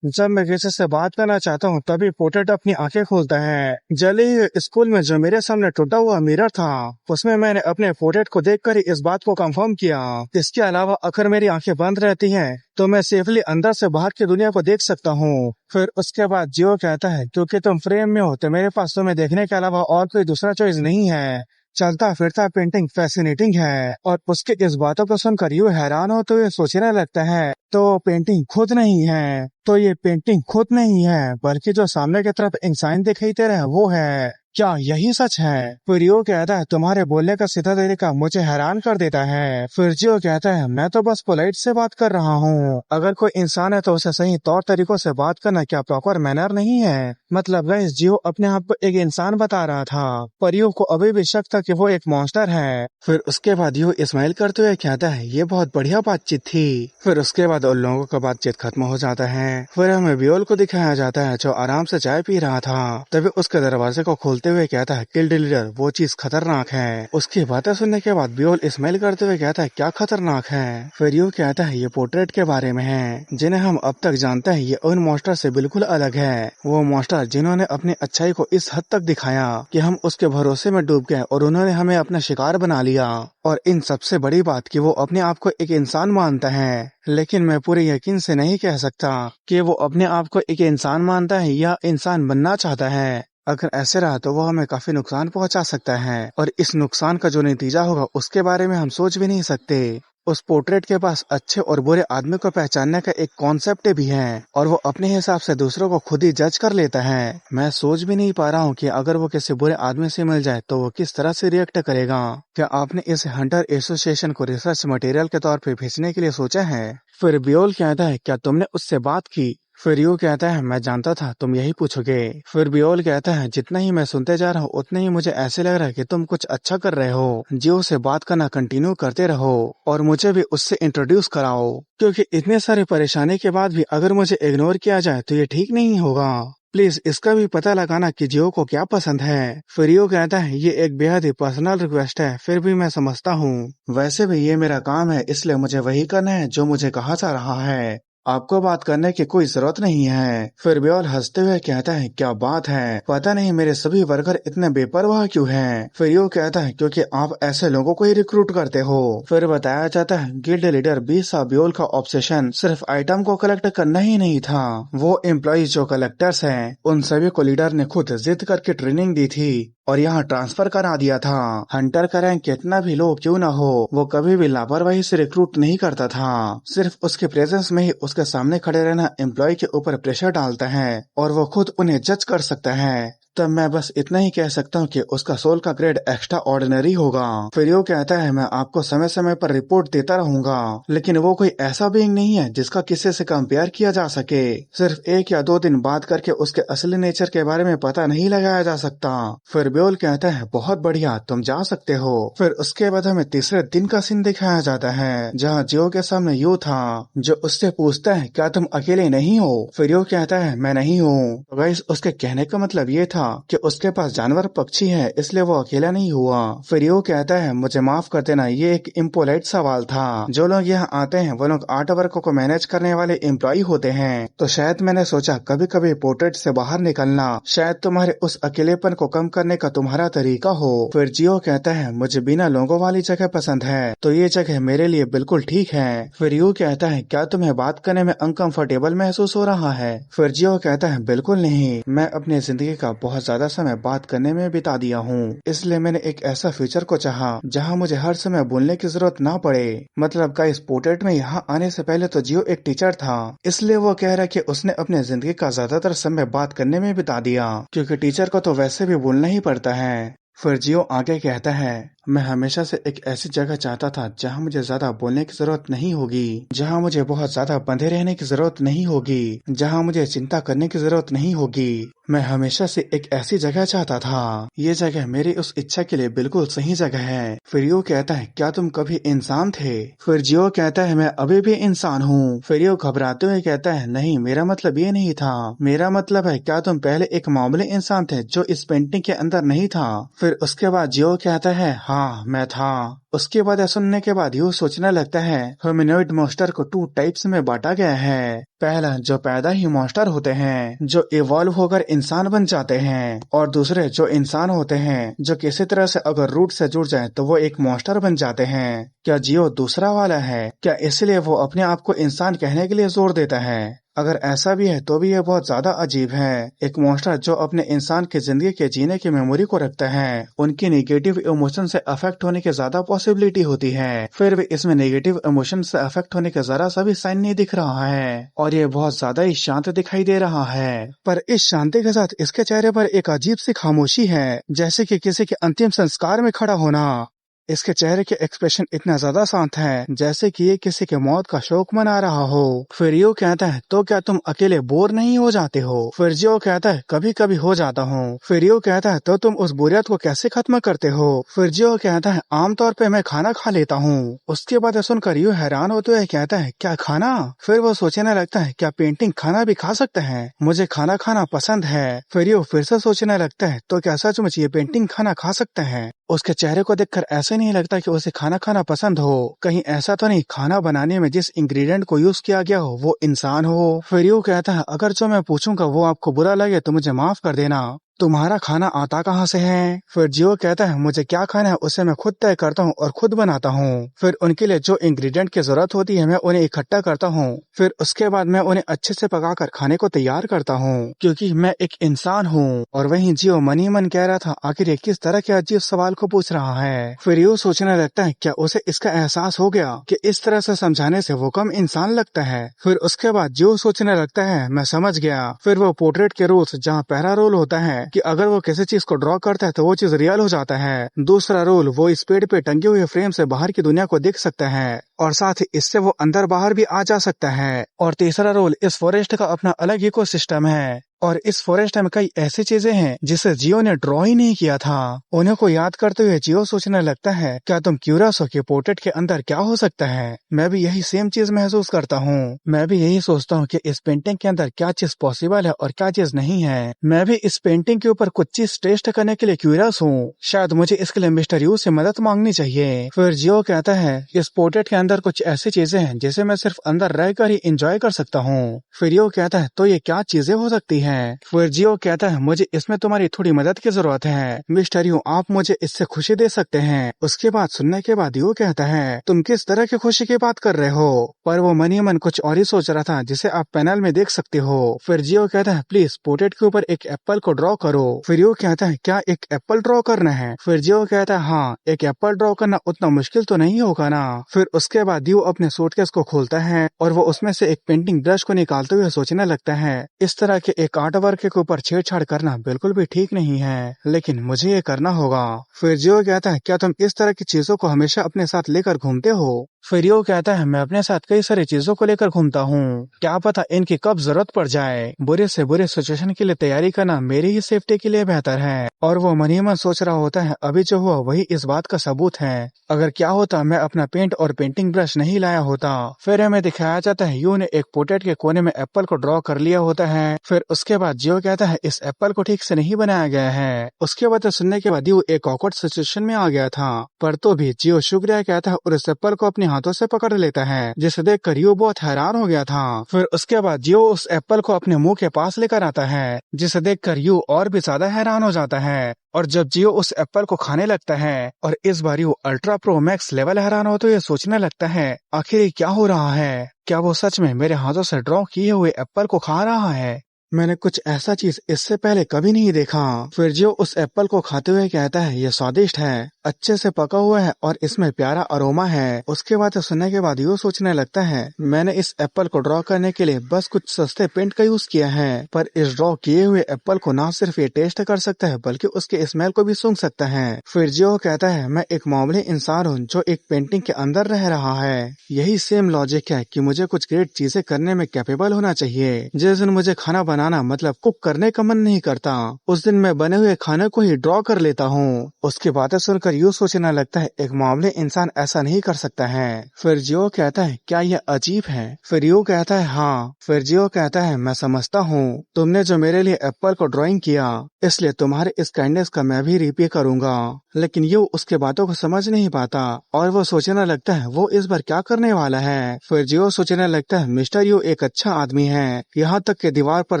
जब मैं किसी से बात करना चाहता हूँ तभी पोर्ट्रेट अपनी आंखें खोलता है। जल्दी ही स्कूल में जो मेरे सामने टूटा हुआ मिरर था, उसमें मैंने अपने पोर्ट्रेट को देखकर ही इस बात को कंफर्म किया। इसके अलावा अगर मेरी आंखें बंद रहती हैं तो मैं सेफली अंदर से बाहर की दुनिया को देख सकता हूँ। फिर उसके बाद जियो कहता है, क्योंकि तुम फ्रेम में हो तो मेरे पास तुम्हें देखने के अलावा और कोई दूसरा चॉइस नहीं है। चलता फिरता पेंटिंग फैसिनेटिंग है। और उसके इस बातों को सुनकर यूं हैरान हो तो ये सोचने लगता है, तो पेंटिंग खुद नहीं है, तो ये पेंटिंग खुद नहीं है, बल्कि जो सामने की तरफ इंसान दिखाई दे रहा है वो है। क्या यही सच है? फिर यो कहता है, तुम्हारे बोलने का सीधा तरीका मुझे हैरान कर देता है। फिर जियो कहता है, मैं तो बस पोलाइट से बात कर रहा हूँ। अगर कोई इंसान है तो उसे सही तौर तरीकों से बात करना क्या प्रॉपर मैनर नहीं है? मतलब गाइस, जियो अपने आप को एक इंसान बता रहा था, पर यो को अभी भी शक था कि वो एक मॉन्स्टर है। फिर उसके बाद यो इस्माइल करते हुए कहता है, ये बहुत बढ़िया बातचीत थी। फिर उसके बाद उन लोगों का बातचीत खत्म हो जाता है। फिर हमें बियोल को दिखाया जाता है जो आराम से चाय पी रहा था। तभी उसके दरवाजे को खोलते हुए कहता है, गिल्ड लीडर वो चीज खतरनाक है। उसकी बातें सुनने के बाद बियोल इस्माइल करते हुए कहता है, क्या खतरनाक है? फिर यो कहता है, ये पोर्ट्रेट के बारे में है, जिन्हें हम अब तक जानते हैं ये उन मॉन्स्टर से बिल्कुल अलग है। वो मॉन्स्टर जिन्होंने अपनी अच्छाई को इस हद तक दिखाया कि हम उसके भरोसे में डूब गए और उन्होंने हमें अपना शिकार बना लिया। और इन सबसे बड़ी बात कि वो अपने आप को एक इंसान मानता है, लेकिन मैं पूरे यकीन से नहीं कह सकता कि वो अपने आप को एक इंसान मानता है या इंसान बनना चाहता है। अगर ऐसे रहा तो वो हमें काफी नुकसान पहुंचा सकता है, और इस नुकसान का जो नतीजा होगा उसके बारे में हम सोच भी नहीं सकते। उस पोर्ट्रेट के पास अच्छे और बुरे आदमी को पहचानने का एक कॉन्सेप्ट भी है, और वो अपने हिसाब से दूसरों को खुद ही जज कर लेता है। मैं सोच भी नहीं पा रहा हूँ कि अगर वो किसी बुरे आदमी से मिल जाए तो वो किस तरह से रिएक्ट करेगा। क्या आपने इस हंटर एसोसिएशन को रिसर्च मटेरियल के तौर पे भेजने के लिए सोचा है? फिर बियोल कहता है, क्या तुमने उससे बात की? फिर यू कहता है, मैं जानता था तुम यही पूछोगे। फिर बियोल कहता है, जितना ही मैं सुनते जा रहा हूँ उतना ही मुझे ऐसे लग रहा है कि तुम कुछ अच्छा कर रहे हो। जियो से बात करना कंटिन्यू करते रहो और मुझे भी उससे इंट्रोड्यूस कराओ, क्योंकि इतने सारे परेशानी के बाद भी अगर मुझे इग्नोर किया जाए तो ये ठीक नहीं होगा। प्लीज इसका भी पता लगाना कि जियो को क्या पसंद है। फिर यो कहता है, ये एक बेहद ही पर्सनल रिक्वेस्ट है, फिर भी मैं समझता हूँ। वैसे भी ये मेरा काम है, इसलिए मुझे वही करना है जो मुझे कहा जा रहा है। आपको बात करने की कोई जरूरत नहीं है। फिर बियोल हंसते हुए कहता है, क्या बात है, पता नहीं मेरे सभी वर्कर इतने बेपरवाह क्यों हैं। फिर यो कहता है, क्योंकि आप ऐसे लोगों को ही रिक्रूट करते हो। फिर बताया जाता है, गिल्ड लीडर बीसा बियोल का ऑब्सेशन सिर्फ आइटम को कलेक्ट करना ही नहीं था, वो एम्प्लॉइज जो कलेक्टर्स हैं उन सभी को लीडर ने खुद जिद करके ट्रेनिंग दी थी और यहाँ ट्रांसफर करा दिया था। हंटर का रैंक कितना भी लो क्यों ना हो, वो कभी भी लापरवाही से रिक्रूट नहीं करता था। सिर्फ उसके प्रेजेंस में ही उसके सामने खड़े रहना एम्प्लॉय के ऊपर प्रेशर डालता है और वो खुद उन्हें जज कर सकता है। तब मैं बस इतना ही कह सकता हूँ कि उसका सोल का ग्रेड एक्स्ट्रा ऑर्डिनरी होगा। फिर यो कहता है, मैं आपको समय समय पर रिपोर्ट देता रहूंगा, लेकिन वो कोई ऐसा बीइंग नहीं है जिसका किसी से कंपेयर किया जा सके। सिर्फ 1 या 2 दिन बात करके उसके असली नेचर के बारे में पता नहीं लगाया जा सकता। फिर बियोल कहता है, बहुत बढ़िया, तुम जा सकते हो। फिर उसके बाद हमें तीसरे दिन का सीन दिखाया जाता है, जहाँ जियो के सामने यू था जो उससे पूछता है, क्या तुम अकेले नहीं हो? फिर यो कहता है, मैं नहीं हूँ। तो गाइस उसके कहने का मतलब ये था था कि उसके पास जानवर पक्षी है, इसलिए वो अकेला नहीं हुआ। फिर यो कहता है मुझे माफ कर देना, ये एक इम्पोलाइट सवाल था। जो लोग यहाँ आते हैं वो लोग आर्ट वर्क को मैनेज करने वाले एम्प्लॉय होते हैं, तो शायद मैंने सोचा कभी कभी पोर्ट्रेट से बाहर निकलना शायद तुम्हारे उस अकेलेपन को कम करने का तुम्हारा तरीका हो। फिर जियो कहता है मुझे बिना लोगों वाली जगह पसंद है, तो ये जगह मेरे लिए बिल्कुल ठीक है। फिर यू कहता है क्या तुम्हें बात करने में अनकंफर्टेबल महसूस हो रहा है? फिर जियो कहता है बिल्कुल नहीं, मैं अपनी जिंदगी का बहुत ज्यादा समय बात करने में बिता दिया हूँ, इसलिए मैंने एक ऐसा फ्यूचर को चाहा जहाँ मुझे हर समय बोलने की जरूरत ना पड़े। मतलब का इस पोर्ट्रेट में यहाँ आने से पहले तो जियो एक टीचर था, इसलिए वो कह रहा है कि उसने अपने जिंदगी का ज्यादातर समय बात करने में बिता दिया, क्योंकि टीचर को तो वैसे भी बोलना ही पड़ता है। फिर जियो आगे कहता है मैं हमेशा से एक ऐसी जगह चाहता था जहाँ मुझे ज्यादा बोलने की जरूरत नहीं होगी, जहाँ मुझे बहुत ज्यादा बंधे रहने की जरूरत नहीं होगी, जहाँ मुझे चिंता करने की जरूरत नहीं होगी। मैं हमेशा से एक ऐसी जगह चाहता था, ये जगह मेरी उस इच्छा के लिए बिल्कुल सही जगह है। फिर यो कहता है क्या तुम कभी इंसान थे? फिर जियो कहता है मैं अभी भी इंसान हूँ। फिर यो घबराते हुए कहता है नहीं, मेरा मतलब ये नहीं था, मेरा मतलब है क्या तुम पहले एक मामूली इंसान थे जो इस पेंटिंग के अंदर नहीं था? फिर उसके बाद जियो कहता है हाँ मैं था। उसके बाद यह सुनने के बाद यू सोचने लगता है ह्यूमनॉइड मॉन्स्टर को 2 टाइप्स में बांटा गया है। पहला जो पैदा ही मॉन्स्टर होते हैं जो इवॉल्व होकर इंसान बन जाते हैं, और दूसरे जो इंसान होते हैं जो किसी तरह से अगर रूट से जुड़ जाए तो वो एक मॉन्स्टर बन जाते हैं। क्या जियो दूसरा वाला है? क्या इसलिए वो अपने आप को इंसान कहने के लिए जोर देता है? अगर ऐसा भी है तो भी ये बहुत ज्यादा अजीब है। एक मॉन्स्टर जो अपने इंसान की जिंदगी के जीने की मेमोरी को रखता है, उनकी नेगेटिव इमोशन से अफेक्ट होने की ज्यादा पॉसिबिलिटी होती है, फिर भी इसमें नेगेटिव इमोशन से अफेक्ट होने का जरा सा भी साइन नहीं दिख रहा है, और ये बहुत ज्यादा ही शांत दिखाई दे रहा है। पर इस शांति के साथ इसके चेहरे पर एक अजीब सी खामोशी है, जैसे कि किसी के अंतिम संस्कार में खड़ा होना। इसके चेहरे के एक्सप्रेशन इतना ज्यादा शांत है जैसे कि ये किसी के मौत का शोक मना रहा हो। फिर यो कहता है तो क्या तुम अकेले बोर नहीं हो जाते हो? फिर जियो कहता है कभी कभी हो जाता हूँ। फिर यो कहता है तो तुम उस बोरियत को कैसे खत्म करते हो? फिर जियो कहता है आमतौर पे मैं खाना खा लेता हूँ। उसके बाद सुनकर यो हैरान होते हुए कहता है क्या खाना? फिर वो सोचने लगता है क्या पेंटिंग खाना भी खा सकता है? मुझे खाना खाना पसंद है। फिर यो फिर से सोचने लगता है तो क्या सचमुच ये पेंटिंग खाना खा सकता है? उसके चेहरे को देखकर ऐसे नहीं लगता कि उसे खाना खाना पसंद हो। कहीं ऐसा तो नहीं खाना बनाने में जिस इंग्रेडिएंट को यूज किया गया हो वो इंसान हो? फिर यूं कहता है अगर जो मैं पूछूंगा वो आपको बुरा लगे तो मुझे माफ कर देना, तुम्हारा खाना आता कहाँ से है? फिर जियो कहता है मुझे क्या खाना है उसे मैं खुद तय करता हूँ और खुद बनाता हूँ। फिर उनके लिए जो इंग्रेडिएंट की जरूरत होती है मैं उन्हें इकट्ठा करता हूँ, फिर उसके बाद मैं उन्हें अच्छे से पकाकर खाने को तैयार करता हूँ, क्योंकि मैं एक इंसान हूँ। और वहीं जियो मन ही मन कह रहा था आखिर ये किस तरह के अजीब सवाल को पूछ रहा है। फिर यूं सोचने लगता है क्या उसे इसका एहसास हो गया कि इस तरह से समझाने से वो कम इंसान लगता है। फिर उसके बाद जियो सोचने लगता है मैं समझ गया। फिर वो पोर्ट्रेट के रूल्स जहाँ पहला रूल होता है कि अगर वो किसी चीज को ड्रॉ करता है तो वो चीज रियल हो जाता है। दूसरा रूल वो इस पेड़ पे टंगे हुए फ्रेम से बाहर की दुनिया को देख सकता है, और साथ ही इससे वो अंदर बाहर भी आ जा सकता है। और तीसरा रूल इस फॉरेस्ट का अपना अलग इकोसिस्टम है, और इस फॉरेस्ट में कई ऐसी चीजें हैं जिसे जियो ने ड्रॉ ही नहीं किया था। उन्हें को याद करते हुए जियो सोचने लगता है क्या तुम क्यूरियस हो कि पोर्ट्रेट के अंदर क्या हो सकता है? मैं भी यही सेम चीज महसूस करता हूँ। मैं भी यही सोचता हूँ कि इस पेंटिंग के अंदर क्या चीज पॉसिबल है और क्या चीज नहीं है। मैं भी इस पेंटिंग के ऊपर कुछ चीज टेस्ट करने के लिए क्यूरियस हूँ। शायद मुझे इसके लिए मिस्टर यू से मदद मांगनी चाहिए। फिर जियो कहता है इस पोर्ट्रेट के अंदर कुछ ऐसी चीजें हैं जिसे मैं सिर्फ अंदर रहकर ही इंजॉय कर सकता हूँ। फिर यो कहता है तो ये क्या चीजें हो सकती है? फिर जियो कहता है मुझे इसमें तुम्हारी थोड़ी मदद की जरूरत है मिस्टर यू, आप मुझे इससे खुशी दे सकते हैं। उसके बाद सुनने के बाद यू कहता है तुम किस तरह की खुशी की बात कर रहे हो? पर वो मन ही मन कुछ और ही सोच रहा था जिसे आप पैनल में देख सकते हो। फिर जियो कहता है प्लीज पोर्ट्रेट के ऊपर एक एप्पल को ड्रॉ करो। फिर यू कहता है क्या एक एप्पल ड्रॉ करना है? फिर जियो कहता है हाँ, एक एप्पल ड्रॉ करना उतना मुश्किल तो नहीं होगा ना। फिर उसके बाद यू अपने सूटकेस को खोलता है और वो उसमें से एक पेंटिंग ब्रश को निकालते हुए सोचने लगता है इस तरह के एक आर्ट वर्क के ऊपर छेड़छाड़ करना बिल्कुल भी ठीक नहीं है, लेकिन मुझे ये करना होगा। फिर जियो कहता है क्या तुम इस तरह की चीजों को हमेशा अपने साथ लेकर घूमते हो? फिर यो कहता है मैं अपने साथ कई सारी चीजों को लेकर घूमता हूँ, क्या पता इनकी कब जरूरत पड़ जाए। बुरे से बुरे सिचुएशन के लिए तैयारी करना मेरी ही सेफ्टी के लिए बेहतर है। और वो मन ही मन सोच रहा होता है अभी जो हुआ वही इस बात का सबूत है। अगर क्या होता मैं अपना पेंट और पेंटिंग ब्रश नहीं लाया होता। फिर हमें दिखाया जाता है यू ने एक पोर्ट्रेट के कोने में एप्पल को ड्रॉ कर लिया होता है। फिर उसके बाद जियो कहता है इस एप्पल को ठीक से नहीं बनाया गया है। उसके बाद सुनने के बाद एक ऑकवर्ड सिचुएशन में आ गया था, पर तो भी जियो शुक्रिया कहता है और इस एप्पल को अपने हाथों से पकड़ लेता है, जिसे देखकर यो बहुत हैरान हो गया था। फिर उसके बाद जियो उस एप्पल को अपने मुंह के पास लेकर आता है, जिसे देखकर यू और भी ज्यादा हैरान हो जाता है। और जब जियो उस एप्पल को खाने लगता है और इस बार you ultra pro max level हैरान हो तो ये सोचने लगता है आखिर ये क्या हो रहा है, क्या वो सच में मेरे हाथों से ड्रॉ किए हुए एप्पल को खा रहा है। मैंने कुछ ऐसा चीज इससे पहले कभी नहीं देखा। फिर जियो उस एप्पल को खाते हुए कहता है ये स्वादिष्ट है, अच्छे से पका हुआ है और इसमें प्यारा अरोमा है। उसके बाद सुनने के बाद यू सोचने लगता है मैंने इस एप्पल को ड्रॉ करने के लिए बस कुछ सस्ते पेंट का यूज किया है, पर इस ड्रॉ किए हुए एप्पल को ना सिर्फ ये टेस्ट कर सकता है बल्कि उसके स्मेल को भी सूंघ सकता है। फिर जियो कहता है मैं एक मामूली इंसान हूँ जो एक पेंटिंग के अंदर रह रहा है। यही सेम लॉजिक है कि मुझे कुछ ग्रेट चीजें करने में कैपेबल होना चाहिए। जिस दिन मुझे खाना बनाना मतलब कुक करने का मन नहीं करता, उस दिन मैं बने हुए खाने को ही ड्रॉ कर लेता हूँ। उसकी बातें सुनकर यू सोचने लगता है एक मामूली इंसान ऐसा नहीं कर सकता है। फिर जियो कहता है क्या यह अजीब है। फिर यू कहता है हाँ। फिर जियो कहता है मैं समझता हूँ तुमने जो मेरे लिए एप्पल को ड्राइंग किया, इसलिए तुम्हारे इस काइंडनेस का मैं भी रिपे करूंगा। लेकिन यू उसके बातों को समझ नहीं पाता और वो सोचने लगता है वो इस बार क्या करने वाला है। फिर जियो सोचने लगता है मिस्टर यू एक अच्छा आदमी है, यहाँ तक कि दीवार पर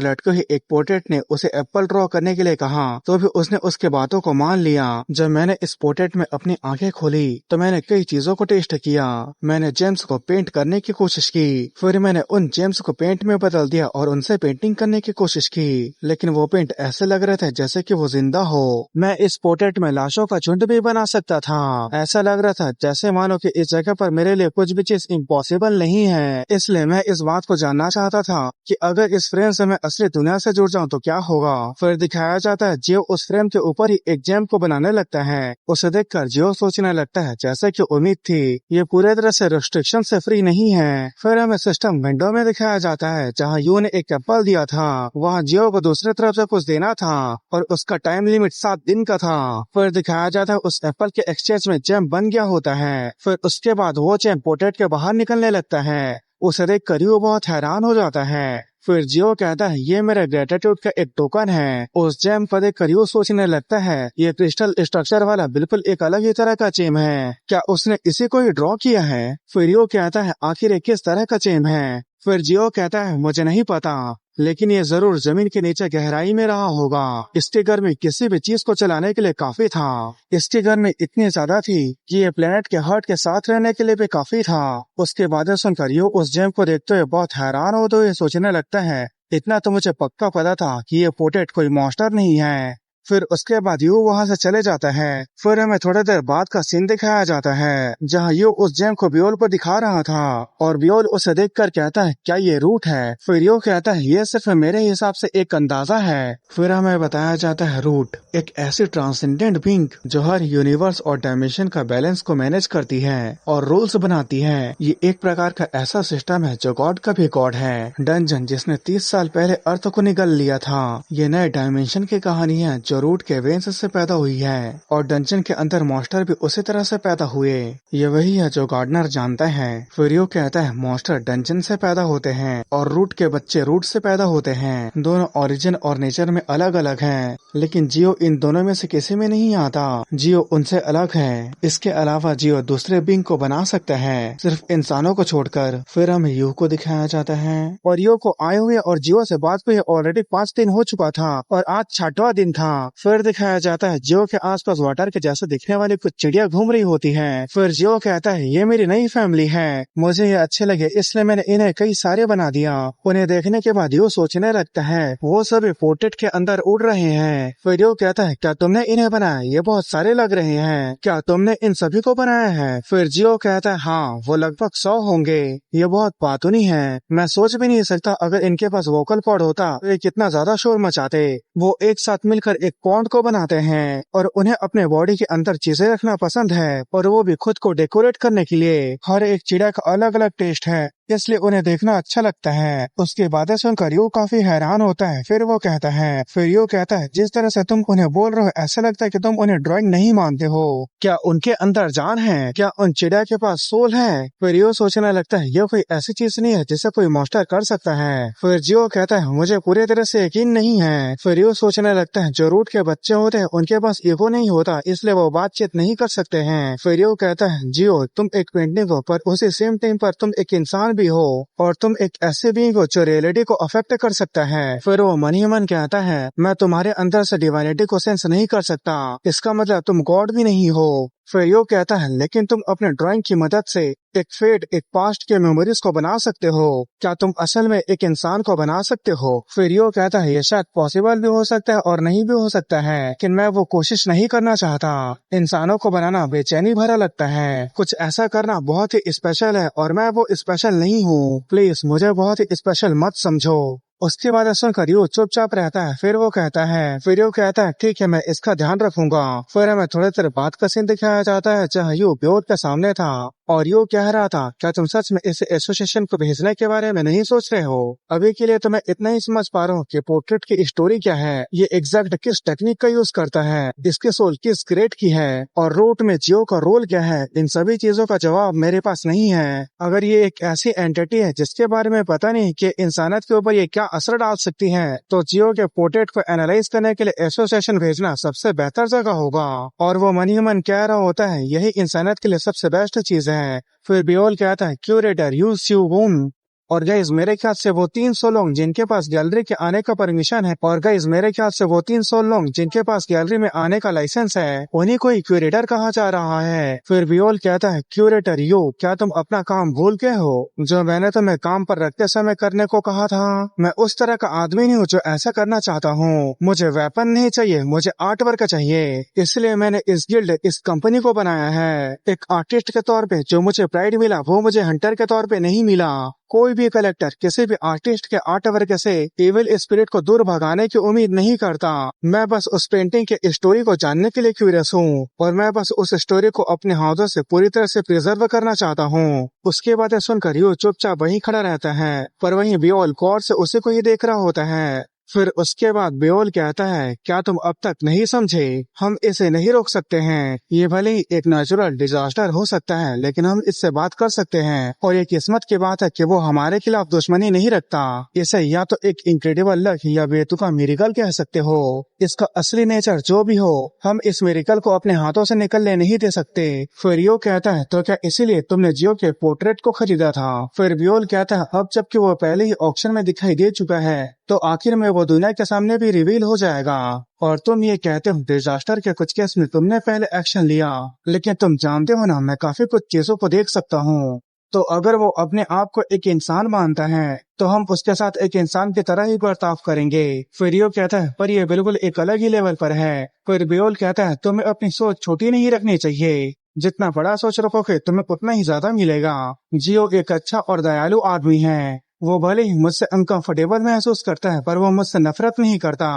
लटके हुए एक पोर्ट्रेट ने उसे एप्पल ड्रॉ करने के लिए कहा तो भी उसने उसके बातों को मान लिया। जब मैंने इस पोर्ट्रेट में अपनी आंखें खोली तो मैंने कई चीजों को टेस्ट किया। मैंने जेम्स को पेंट करने की कोशिश की, फिर मैंने उन जेम्स को पेंट में बदल दिया और उनसे पेंटिंग करने की कोशिश की, लेकिन वो पेंट ऐसे लग रहे थे जैसे कि वो जिंदा हो। मैं इस पोर्ट्रेट में लाशों का झुंड भी बना सकता था। ऐसा लग रहा था जैसे मानो कि इस जगह पर मेरे लिए कुछ भी चीज इम्पॉसिबल नहीं है। इसलिए मैं इस बात को जानना चाहता था कि अगर इस फ्रेम से मैं असली दुनिया से जुड़ जाऊं तो क्या होगा। फिर दिखाया जाता है जियो उस फ्रेम के ऊपर ही एक जेम को बनाने लगता है। उसे देखकर जियो सोचने लगता है जैसे कि उम्मीद थी ये पूरे तरह से रिस्ट्रिक्शन से फ्री नहीं है। फिर हमें सिस्टम विंडो में दिखाया जाता है जहाँ यू ने एक एप्पल दिया था, वहाँ जियो को दूसरी तरफ से कुछ देना था और उसका टाइम लिमिट 7 दिन का था। फिर दिखाया जाता है उस एप्पल के एक्सचेंज में जेम बन गया होता है। फिर उसके बाद वो जेम पोर्ट्रेट के बाहर निकलने लगता है। उसे देख कर यू बहुत हैरान हो जाता है। फिर जियो कहता है ये मेरे ग्रेटिट्यूड का एक टोकन है। उस जेम को देखकर यू सोचने लगता है ये क्रिस्टल स्ट्रक्चर वाला बिल्कुल एक अलग ही तरह का जेम है, क्या उसने इसी को ही ड्रॉ किया है। फिर यू कहता है आखिर ये किस तरह का जेम है। फिर जियो कहता है मुझे नहीं पता, लेकिन ये जरूर जमीन के नीचे गहराई में रहा होगा। इसकी गर्मी किसी भी चीज को चलाने के लिए काफी था। इसकी गर्मी इतनी ज्यादा थी कि ये प्लेनेट के हार्ट के साथ रहने के लिए भी काफी था। उसके बाद सुनकर यू उस जेम को देखते हुए बहुत हैरान हो तो ये सोचने लगता है इतना तो मुझे पक्का पता था कि ये पोर्ट्रेट कोई मॉन्स्टर नहीं है। फिर उसके बाद यू वहां से चले जाता है। फिर हमें थोड़ी देर बाद का सीन दिखाया जाता है जहां यू उस जेम को बियोल को दिखा रहा था और बियोल उसे देखकर कहता है क्या ये रूट है। फिर यू कहता है ये सिर्फ मेरे हिसाब से एक अंदाजा है। फिर हमें बताया जाता है रूट एक ऐसी ट्रांसेंडेंट बीइंग जो हर यूनिवर्स और डायमेंशन का बैलेंस को मैनेज करती है और रूल्स बनाती है। ये एक प्रकार का ऐसा सिस्टम है जो गॉड का भी गॉड है। डंजन जिसने 30 साल पहले अर्थ को निगल लिया था, ये नए डायमेंशन की कहानी है जो रूट के वेन्स से पैदा हुई है और डंजन के अंदर मॉन्स्टर भी उसी तरह से पैदा हुए। ये वही है जो गार्डनर जानता है। फिर यू कहता है मॉन्स्टर डंजन से पैदा होते हैं और रूट के बच्चे रूट से पैदा होते हैं। दोनों ओरिजिन और नेचर में अलग अलग हैं, लेकिन जियो इन दोनों में से किसी में नहीं आता। जियो उनसे अलग है। इसके अलावा जियो दूसरे बींग को बना सकता है, सिर्फ इंसानों को छोड़कर। फिर हमें यू को दिखाया जाता है और यू को आए हुए और जियो से बात हुए ऑलरेडी 5 दिन हो चुका था और आज 6वां दिन था। फिर दिखाया जाता है जियो के आसपास वाटर के जैसे दिखने वाली कुछ चिड़िया घूम रही होती हैं। फिर जियो कहता है ये मेरी नई फैमिली है, मुझे ये अच्छे लगे इसलिए मैंने इन्हें कई सारे बना दिया। उन्हें देखने के बाद यो सोचने लगता है वो सभी पोर्ट्रेट के अंदर उड़ रहे हैं। फिर यो कहता है क्या तुमने इन्हें बनाया, ये बहुत सारे लग रहे हैं, क्या तुमने इन सभी को बनाया है। फिर जियो कहता है हाँ वो लगभग 100 होंगे, ये बहुत पातुनी है, मैं सोच भी नहीं सकता अगर इनके पास वोकल कॉर्ड होता तो ये कितना ज्यादा शोर मचाते। वो एक साथ मिलकर एक पॉन्ड को बनाते हैं और उन्हें अपने बॉडी के अंदर चीजें रखना पसंद है और वो भी खुद को डेकोरेट करने के लिए। हर एक चिड़िया का अलग अलग टेस्ट है इसलिए उन्हें देखना अच्छा लगता है। उसकी बातें सुनकर यू काफी हैरान होता है। फिर वो कहता है, फिर यू कहता है, जिस तरह से तुम उन्हें बोल रहे हो ऐसा लगता है कि तुम उन्हें ड्राइंग नहीं मानते हो। क्या उनके अंदर जान है? क्या उन चिड़िया के पास सोल है? फिर यू सोचने लगता है ये कोई ऐसी चीज नहीं है जिसे कोई मास्टर कर सकता है। फिर जियो कहता है, मुझे पूरी तरह से यकीन नहीं है। फिर यू सोचने लगता है जो रूट के बच्चे होते हैं उनके पास ईगो नहीं होता, इसलिए वो बातचीत नहीं कर सकते हैं। फिर यू कहता है, जियो तुम एक पेंटिंग हो पर उसी सेम टाइम पर तुम एक इंसान भी हो और तुम एक ऐसे बीइंग हो जो रियलिटी को अफेक्ट कर सकता है। फिर वो मन ही मन कहता है, मैं तुम्हारे अंदर से डिवाइनिटी को सेंस नहीं कर सकता, इसका मतलब तुम गॉड भी नहीं हो। फिर यो कहता है, लेकिन तुम अपने ड्राइंग की मदद से एक फेट, एक पास्ट के मेमोरीज को बना सकते हो। क्या तुम असल में एक इंसान को बना सकते हो? फिर यो कहता है, ये शायद पॉसिबल भी हो सकता है और नहीं भी हो सकता है, लेकिन मैं वो कोशिश नहीं करना चाहता। इंसानों को बनाना बेचैनी भरा लगता है, कुछ ऐसा करना बहुत ही स्पेशल है और मैं वो स्पेशल नहीं हूँ। प्लीज मुझे बहुत ही स्पेशल मत समझो। उसके बाद सुनकर यू चुपचाप रहता है। फिर वो कहता है, फिर यू कहता है, ठीक है मैं इसका ध्यान रखूंगा। फिर हमें थोड़ी देर बाद का सीन दिखाया जाता है जहाँ यू ब्योट के सामने था और यू कह रहा था, क्या तुम सच में इस एसोसिएशन को भेजने के बारे में नहीं सोच रहे हो? अभी के लिए तो मैं इतना ही समझ पा रहा हूँ कि पोर्ट्रेट की स्टोरी क्या है, ये एग्जैक्ट किस टेक्निक का यूज करता है, इसकी सोल किस ग्रेड की है और रूट में जियो का रोल क्या है। इन सभी चीजों का जवाब मेरे पास नहीं है। अगर ये एक ऐसी एंटिटी है जिसके बारे में पता नहीं कि इंसानियत के ऊपर ये क्या असर डाल सकती है, तो जियो के पोर्ट्रेट को एनालाइज करने के लिए एसोसिएशन भेजना सबसे बेहतर जगह होगा। और वो मन ही मन कह रहा होता है, यही इंसानियत के लिए सबसे बेस्ट चीज है। फिर बियोल कहता है, क्यूरेटर यू स्यू वून। और गाइज मेरे ख्याल से वो 300 लोग जिनके पास गैलरी के आने का परमिशन है, और गाइज मेरे ख्याल से वो 300 लोग जिनके पास गैलरी में आने का लाइसेंस है, उन्हीं को ही क्यूरेटर कहा जा रहा है। फिर बियोल कहता है, क्यूरेटर यू, क्या तुम अपना काम भूल गए हो जो मैंने तुम्हें काम पर रखते समय करने को कहा था? मैं उस तरह का आदमी नहीं हूँ जो ऐसा करना चाहता हूँ। मुझे वेपन नहीं चाहिए, मुझे आर्ट वर्क चाहिए, इसलिए मैंने इस गिल्ड, इस कंपनी को बनाया है। एक आर्टिस्ट के तौर पे जो मुझे प्राइड मिला वो मुझे हंटर के तौर पे नहीं मिला। कोई भी कलेक्टर किसी भी आर्टिस्ट के आर्ट वर्क से इविल स्पिरिट को दूर भगाने की उम्मीद नहीं करता। मैं बस उस पेंटिंग के स्टोरी को जानने के लिए क्यूरियस हूँ और मैं बस उस स्टोरी को अपने हाथों से पूरी तरह से प्रिजर्व करना चाहता हूँ। उसके बाद सुनकर यू चुपचाप वहीं खड़ा रहता है, पर वहीं बियोल गौर से उसी को ही देख रहा होता है। फिर उसके बाद बियोल कहता है, क्या तुम अब तक नहीं समझे? हम इसे नहीं रोक सकते हैं। ये भले ही एक नेचुरल डिजास्टर हो सकता है, लेकिन हम इससे बात कर सकते हैं और ये किस्मत की बात है कि वो हमारे खिलाफ दुश्मनी नहीं रखता। इसे या तो एक इनक्रेडिबल लक या बेतुका मिरेकल कह सकते हो। इसका असली नेचर जो भी हो, हम इस मिरेकल को अपने हाथों से निकलने नहीं दे सकते। फिर यो कहता है, तो क्या इसीलिए तुमने जियो के पोर्ट्रेट को खरीदा था? फिर बियोल कहता है, अब जबकि वो पहले ही ऑक्शन में दिखाई दे चुका है तो आखिर में वो दुनिया के सामने भी रिवील हो जाएगा। और तुम ये कहते हो डिजास्टर के कुछ केस में तुमने पहले एक्शन लिया, लेकिन तुम जानते हो ना मैं काफी कुछ चीजों को देख सकता हूँ। तो अगर वो अपने आप को एक इंसान मानता है तो हम उसके साथ एक इंसान की तरह ही बर्ताव करेंगे। फिर यो कहता है, पर ये बिल्कुल एक अलग ही लेवल पर है। फिर बियोल कहता है, तुम्हें अपनी सोच छोटी नहीं रखनी चाहिए, जितना बड़ा सोच रखोगे तुम्हें उतना ही ज्यादा मिलेगा। जियो एक अच्छा और दयालु आदमी है। वो भले ही मुझसे अनकंफर्टेबल महसूस करता है पर वो मुझसे नफरत नहीं करता।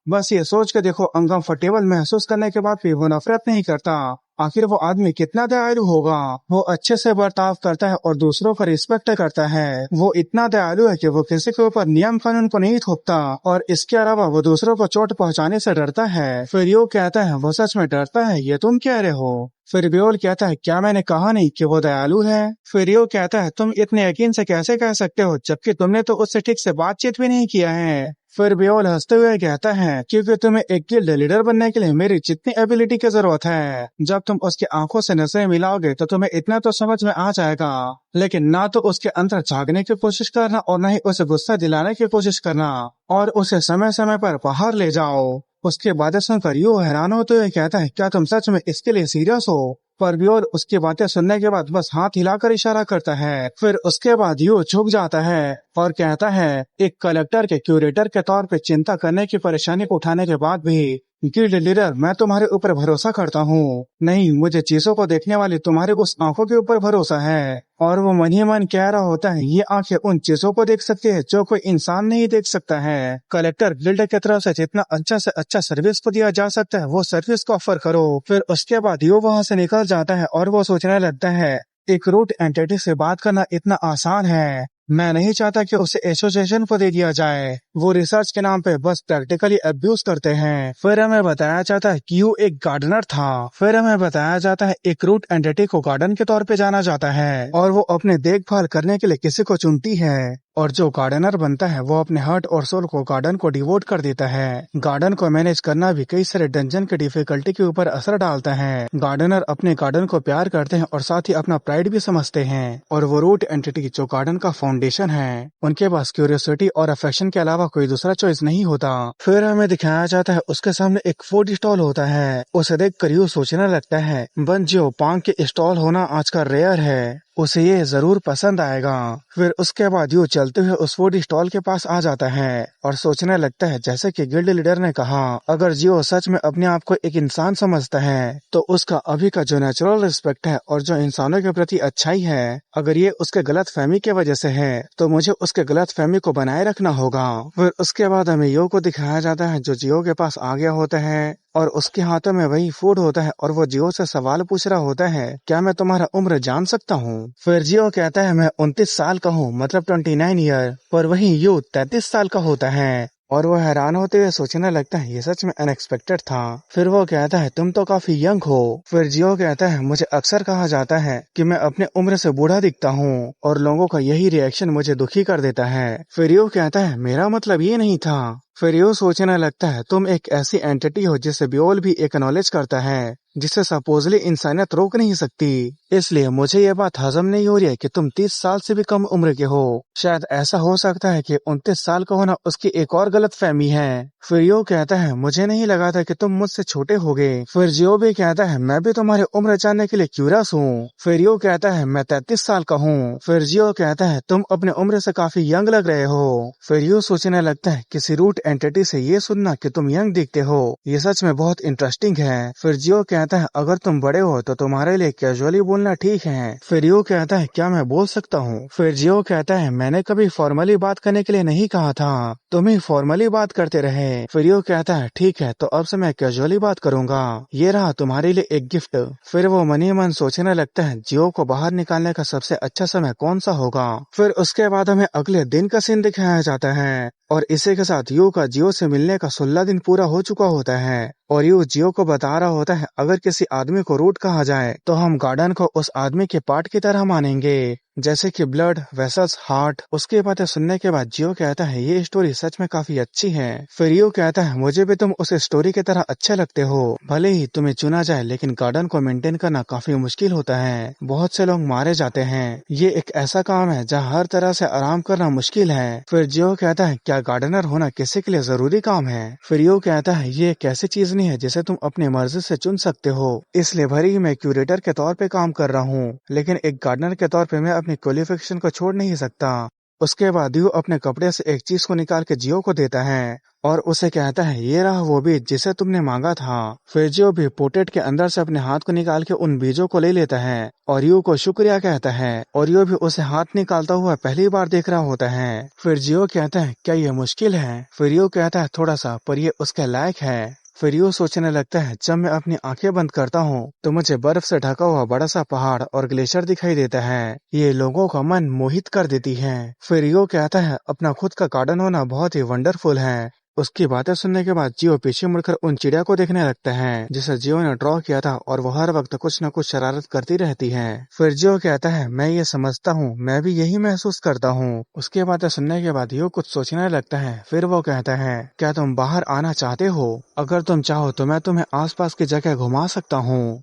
बस ये सोच के देखो, अनकंफर्टेबल महसूस करने के बाद भी वो नफरत नहीं करता। आखिर वो आदमी कितना दयालु होगा। वो अच्छे से बर्ताव करता है और दूसरों का रिस्पेक्ट करता है। वो इतना दयालु है कि वो किसी के ऊपर नियम कानून को नहीं थोपता और इसके अलावा वो दूसरों को चोट पहुंचाने से डरता है। फिर यो कहता है, वो सच में डरता है? ये तुम कह रहे हो? फिर बियोल कहता है, क्या मैंने कहा नहीं कि वो दयालु है? फिर यो कहता है, तुम इतने यकीन से कैसे कह सकते हो जबकि तुमने तो उससे ठीक से बातचीत भी नहीं किया है? फिर बियोल हंसते हुए कहता है, क्योंकि तुम्हें एक गिल्ड लीडर बनने के लिए मेरी जितनी एबिलिटी की जरूरत है, जब तुम उसकी आंखों से नजरें मिलाओगे तो तुम्हें इतना तो समझ में आ जाएगा, लेकिन ना तो उसके अंदर झांकने की कोशिश करना और न ही उसे गुस्सा दिलाने की कोशिश करना और उसे समय समय पर बाहर ले जाओ। उसके बातें सुनकर यू हैरान होते हुए कहता है, क्या तुम सच में इसके लिए सीरियस हो? पर बियोल उसकी बातें सुनने के बाद बस हाथ हिलाकर इशारा करता है। फिर उसके बाद यू झुक जाता है और कहता है, एक कलेक्टर के क्यूरेटर के तौर पे चिंता करने की परेशानी को उठाने के बाद भी गिल्ड लीडर मैं तुम्हारे ऊपर भरोसा करता हूँ। नहीं, मुझे चीजों को देखने वाली तुम्हारी उस आंखों के ऊपर भरोसा है। और वो मन ही मन कह रहा होता है, ये आंखें उन चीजों को देख सकती है जो कोई इंसान नहीं देख सकता है। कलेक्टर गिल्ड की तरफ से जितना अच्छा से अच्छा सर्विस को दिया जा सकता है वो सर्विस को ऑफर करो। फिर उसके बाद यो वहाँ से निकल जाता है और वो सोचने लगता है, एक रूट एंटिटी से बात करना इतना आसान है। मैं नहीं चाहता कि उसे एसोसिएशन को दे दिया जाए। वो रिसर्च के नाम पे बस प्रैक्टिकली अब्यूज करते हैं। फिर हमें बताया जाता है कि यू एक गार्डनर था। फिर हमें बताया जाता है एक रूट एंटिटी को गार्डन के तौर पे जाना जाता है और वो अपने देखभाल करने के लिए किसी को चुनती है। और जो गार्डनर बनता है वो अपने हार्ट और सोल को गार्डन को डिवोट कर देता है। गार्डन को मैनेज करना भी कई सारे डंजन की डिफिकल्टी के ऊपर असर डालता है। गार्डनर अपने गार्डन को प्यार करते हैं और साथ ही अपना प्राइड भी समझते हैं। और वो रूट एंटिटी जो गार्डन का फाउंडेशन है, उनके पास क्यूरियोसिटी और अफेक्शन के अलावा कोई दूसरा चॉइस नहीं होता। फिर हमें दिखाया जाता है उसके सामने एक फूड स्टॉल होता है। उसे देख कर यू सोचने लगता है बंजियो पांग के स्टॉल होना आजकल रेयर है, उसे ये जरूर पसंद आएगा। फिर उसके बाद यू चलते हुए उस फूड स्टॉल के पास आ जाता है और सोचने लगता है जैसे कि गिल्ड लीडर ने कहा, अगर जियो सच में अपने आप को एक इंसान समझता है तो उसका अभी का जो नेचुरल रिस्पेक्ट है और जो इंसानों के प्रति अच्छाई है, अगर ये उसके गलत फहमी की वजह से है तो मुझे उसके गलत फहमी को बनाए रखना होगा। फिर उसके बाद हमें यो को दिखाया जाता है जो जियो के पास आ गया होता है और उसके हाथों में वही फूड होता है और वो जियो से सवाल पूछ रहा होता है, क्या मैं तुम्हारा उम्र जान सकता हूँ? फिर जियो कहता है मैं 29 साल का हूँ, मतलब 29 ईयर। पर वही यू 33 साल का होता है और वो हैरान होते हुए सोचने लगता है ये सच में अनएक्सपेक्टेड था। फिर वो कहता है तुम तो काफी यंग हो। फिर जियो कहता है मुझे अक्सर कहा जाता है कि मैं अपने उम्र से बूढ़ा दिखता हूँ और लोगों का यही रिएक्शन मुझे दुखी कर देता है। फिर यू कहता है मेरा मतलब ये नहीं था। फिर यू सोचने लगता है तुम एक ऐसी एंटिटी हो जिसे बियोल भी एक्नॉलेज करता है, जिसे सपोजली इंसानियत रोक नहीं सकती। इसलिए मुझे ये बात हजम नहीं हो रही है कि तुम 30 साल से भी कम उम्र के हो। शायद ऐसा हो सकता है कि 29 साल का होना उसकी एक और गलत फहमी है। फिर यो कहता है मुझे नहीं लगा था कि तुम मुझसे छोटे होगे। फिर जियो भी कहता है मैं भी तुम्हारी उम्र जानने के लिए क्यूरियस हूँ। फिर यो कहता है मैं 33 साल का हूँ। फिर जियो कहता है तुम अपने उम्र से काफी यंग लग रहे हो। फिर यो सोचने लगता है किसी रूट एंटिटी से ये सुनना कि तुम यंग दिखते हो ये सच में बहुत इंटरेस्टिंग है। फिर जियो कहता है अगर तुम बड़े हो तो तुम्हारे लिए कैजुअली बोलना ठीक है। फिर यो कहता है क्या मैं बोल सकता हूँ? फिर जियो कहता है मैंने कभी फॉर्मली बात करने के लिए नहीं कहा था, तुम ही फॉर्मली बात करते रहे। फिर यो कहता है ठीक है तो अब से मैं कैजुअली बात करूंगा, ये रहा तुम्हारे लिए एक गिफ्ट। फिर वो मनी मन सोचने लगता है जियो को बाहर निकालने का सबसे अच्छा समय कौन सा होगा। फिर उसके बाद हमें अगले दिन का सीन दिखाया जाता है और इसी के साथ यू का जियो से मिलने का 16 दिन पूरा हो चुका होता है और यू जियो को बता रहा होता है अगर किसी आदमी को रूट कहा जाए तो हम गार्डन को उस आदमी के पार्ट की तरह मानेंगे, जैसे कि ब्लड, वेसल्स, हार्ट। उसकी बातें सुनने के बाद जियो कहता है ये स्टोरी सच में काफी अच्छी है। फिर यू कहता है मुझे भी तुम उस स्टोरी की तरह अच्छे लगते हो, भले ही तुम्हें चुना जाए लेकिन गार्डन को मेंटेन करना काफी मुश्किल होता है, बहुत से लोग मारे जाते हैं, ये एक ऐसा काम है जहाँ हर तरह से आराम करना मुश्किल है। फिर जियो कहता है क्या गार्डनर होना किसी के लिए जरूरी काम है? फिर यू कहता है ये एक ऐसी चीज नहीं है जिसे तुम अपनी मर्जी से चुन सकते हो, इसलिए भले ही मैं क्यूरेटर के तौर पे काम कर रहा हूँ लेकिन एक गार्डनर के तौर पे मैं अपनी क्वालिफिकेशन को छोड़ नहीं सकता। उसके बाद यू अपने कपड़े से एक चीज को निकाल के जियो को देता है और उसे कहता है ये रहा वो बीज जिसे तुमने मांगा था। फिर जियो भी पोटेट के अंदर से अपने हाथ को निकाल के उन बीजों को ले लेता है और यू को शुक्रिया कहता है और यू भी उसे हाथ निकालता हुआ पहली बार देख रहा होता है। फिर जियो कहता है क्या ये मुश्किल है? फिर यू कहता है थोड़ा सा, पर ये उसके लायक है। फिर यू सोचने लगता है जब मैं अपनी आंखें बंद करता हूँ तो मुझे बर्फ से ढका हुआ बड़ा सा पहाड़ और ग्लेशियर दिखाई देता है, ये लोगों का मन मोहित कर देती है। फिर यू कहता है अपना खुद का गार्डन होना बहुत ही वंडरफुल है। उसकी बातें सुनने के बाद जियो पीछे मुड़कर उन चिड़िया को देखने लगता है जिसे जियो ने ड्रॉ किया था और वो हर वक्त कुछ न कुछ शरारत करती रहती है। फिर जियो कहता है मैं ये समझता हूँ, मैं भी यही महसूस करता हूँ। उसकी बातें सुनने के बाद जियो कुछ सोचने लगता है। फिर वो कहता है क्या तुम बाहर आना चाहते हो? अगर तुम चाहो तो मैं तुम्हें आसपास की जगह घुमा सकता हूँ।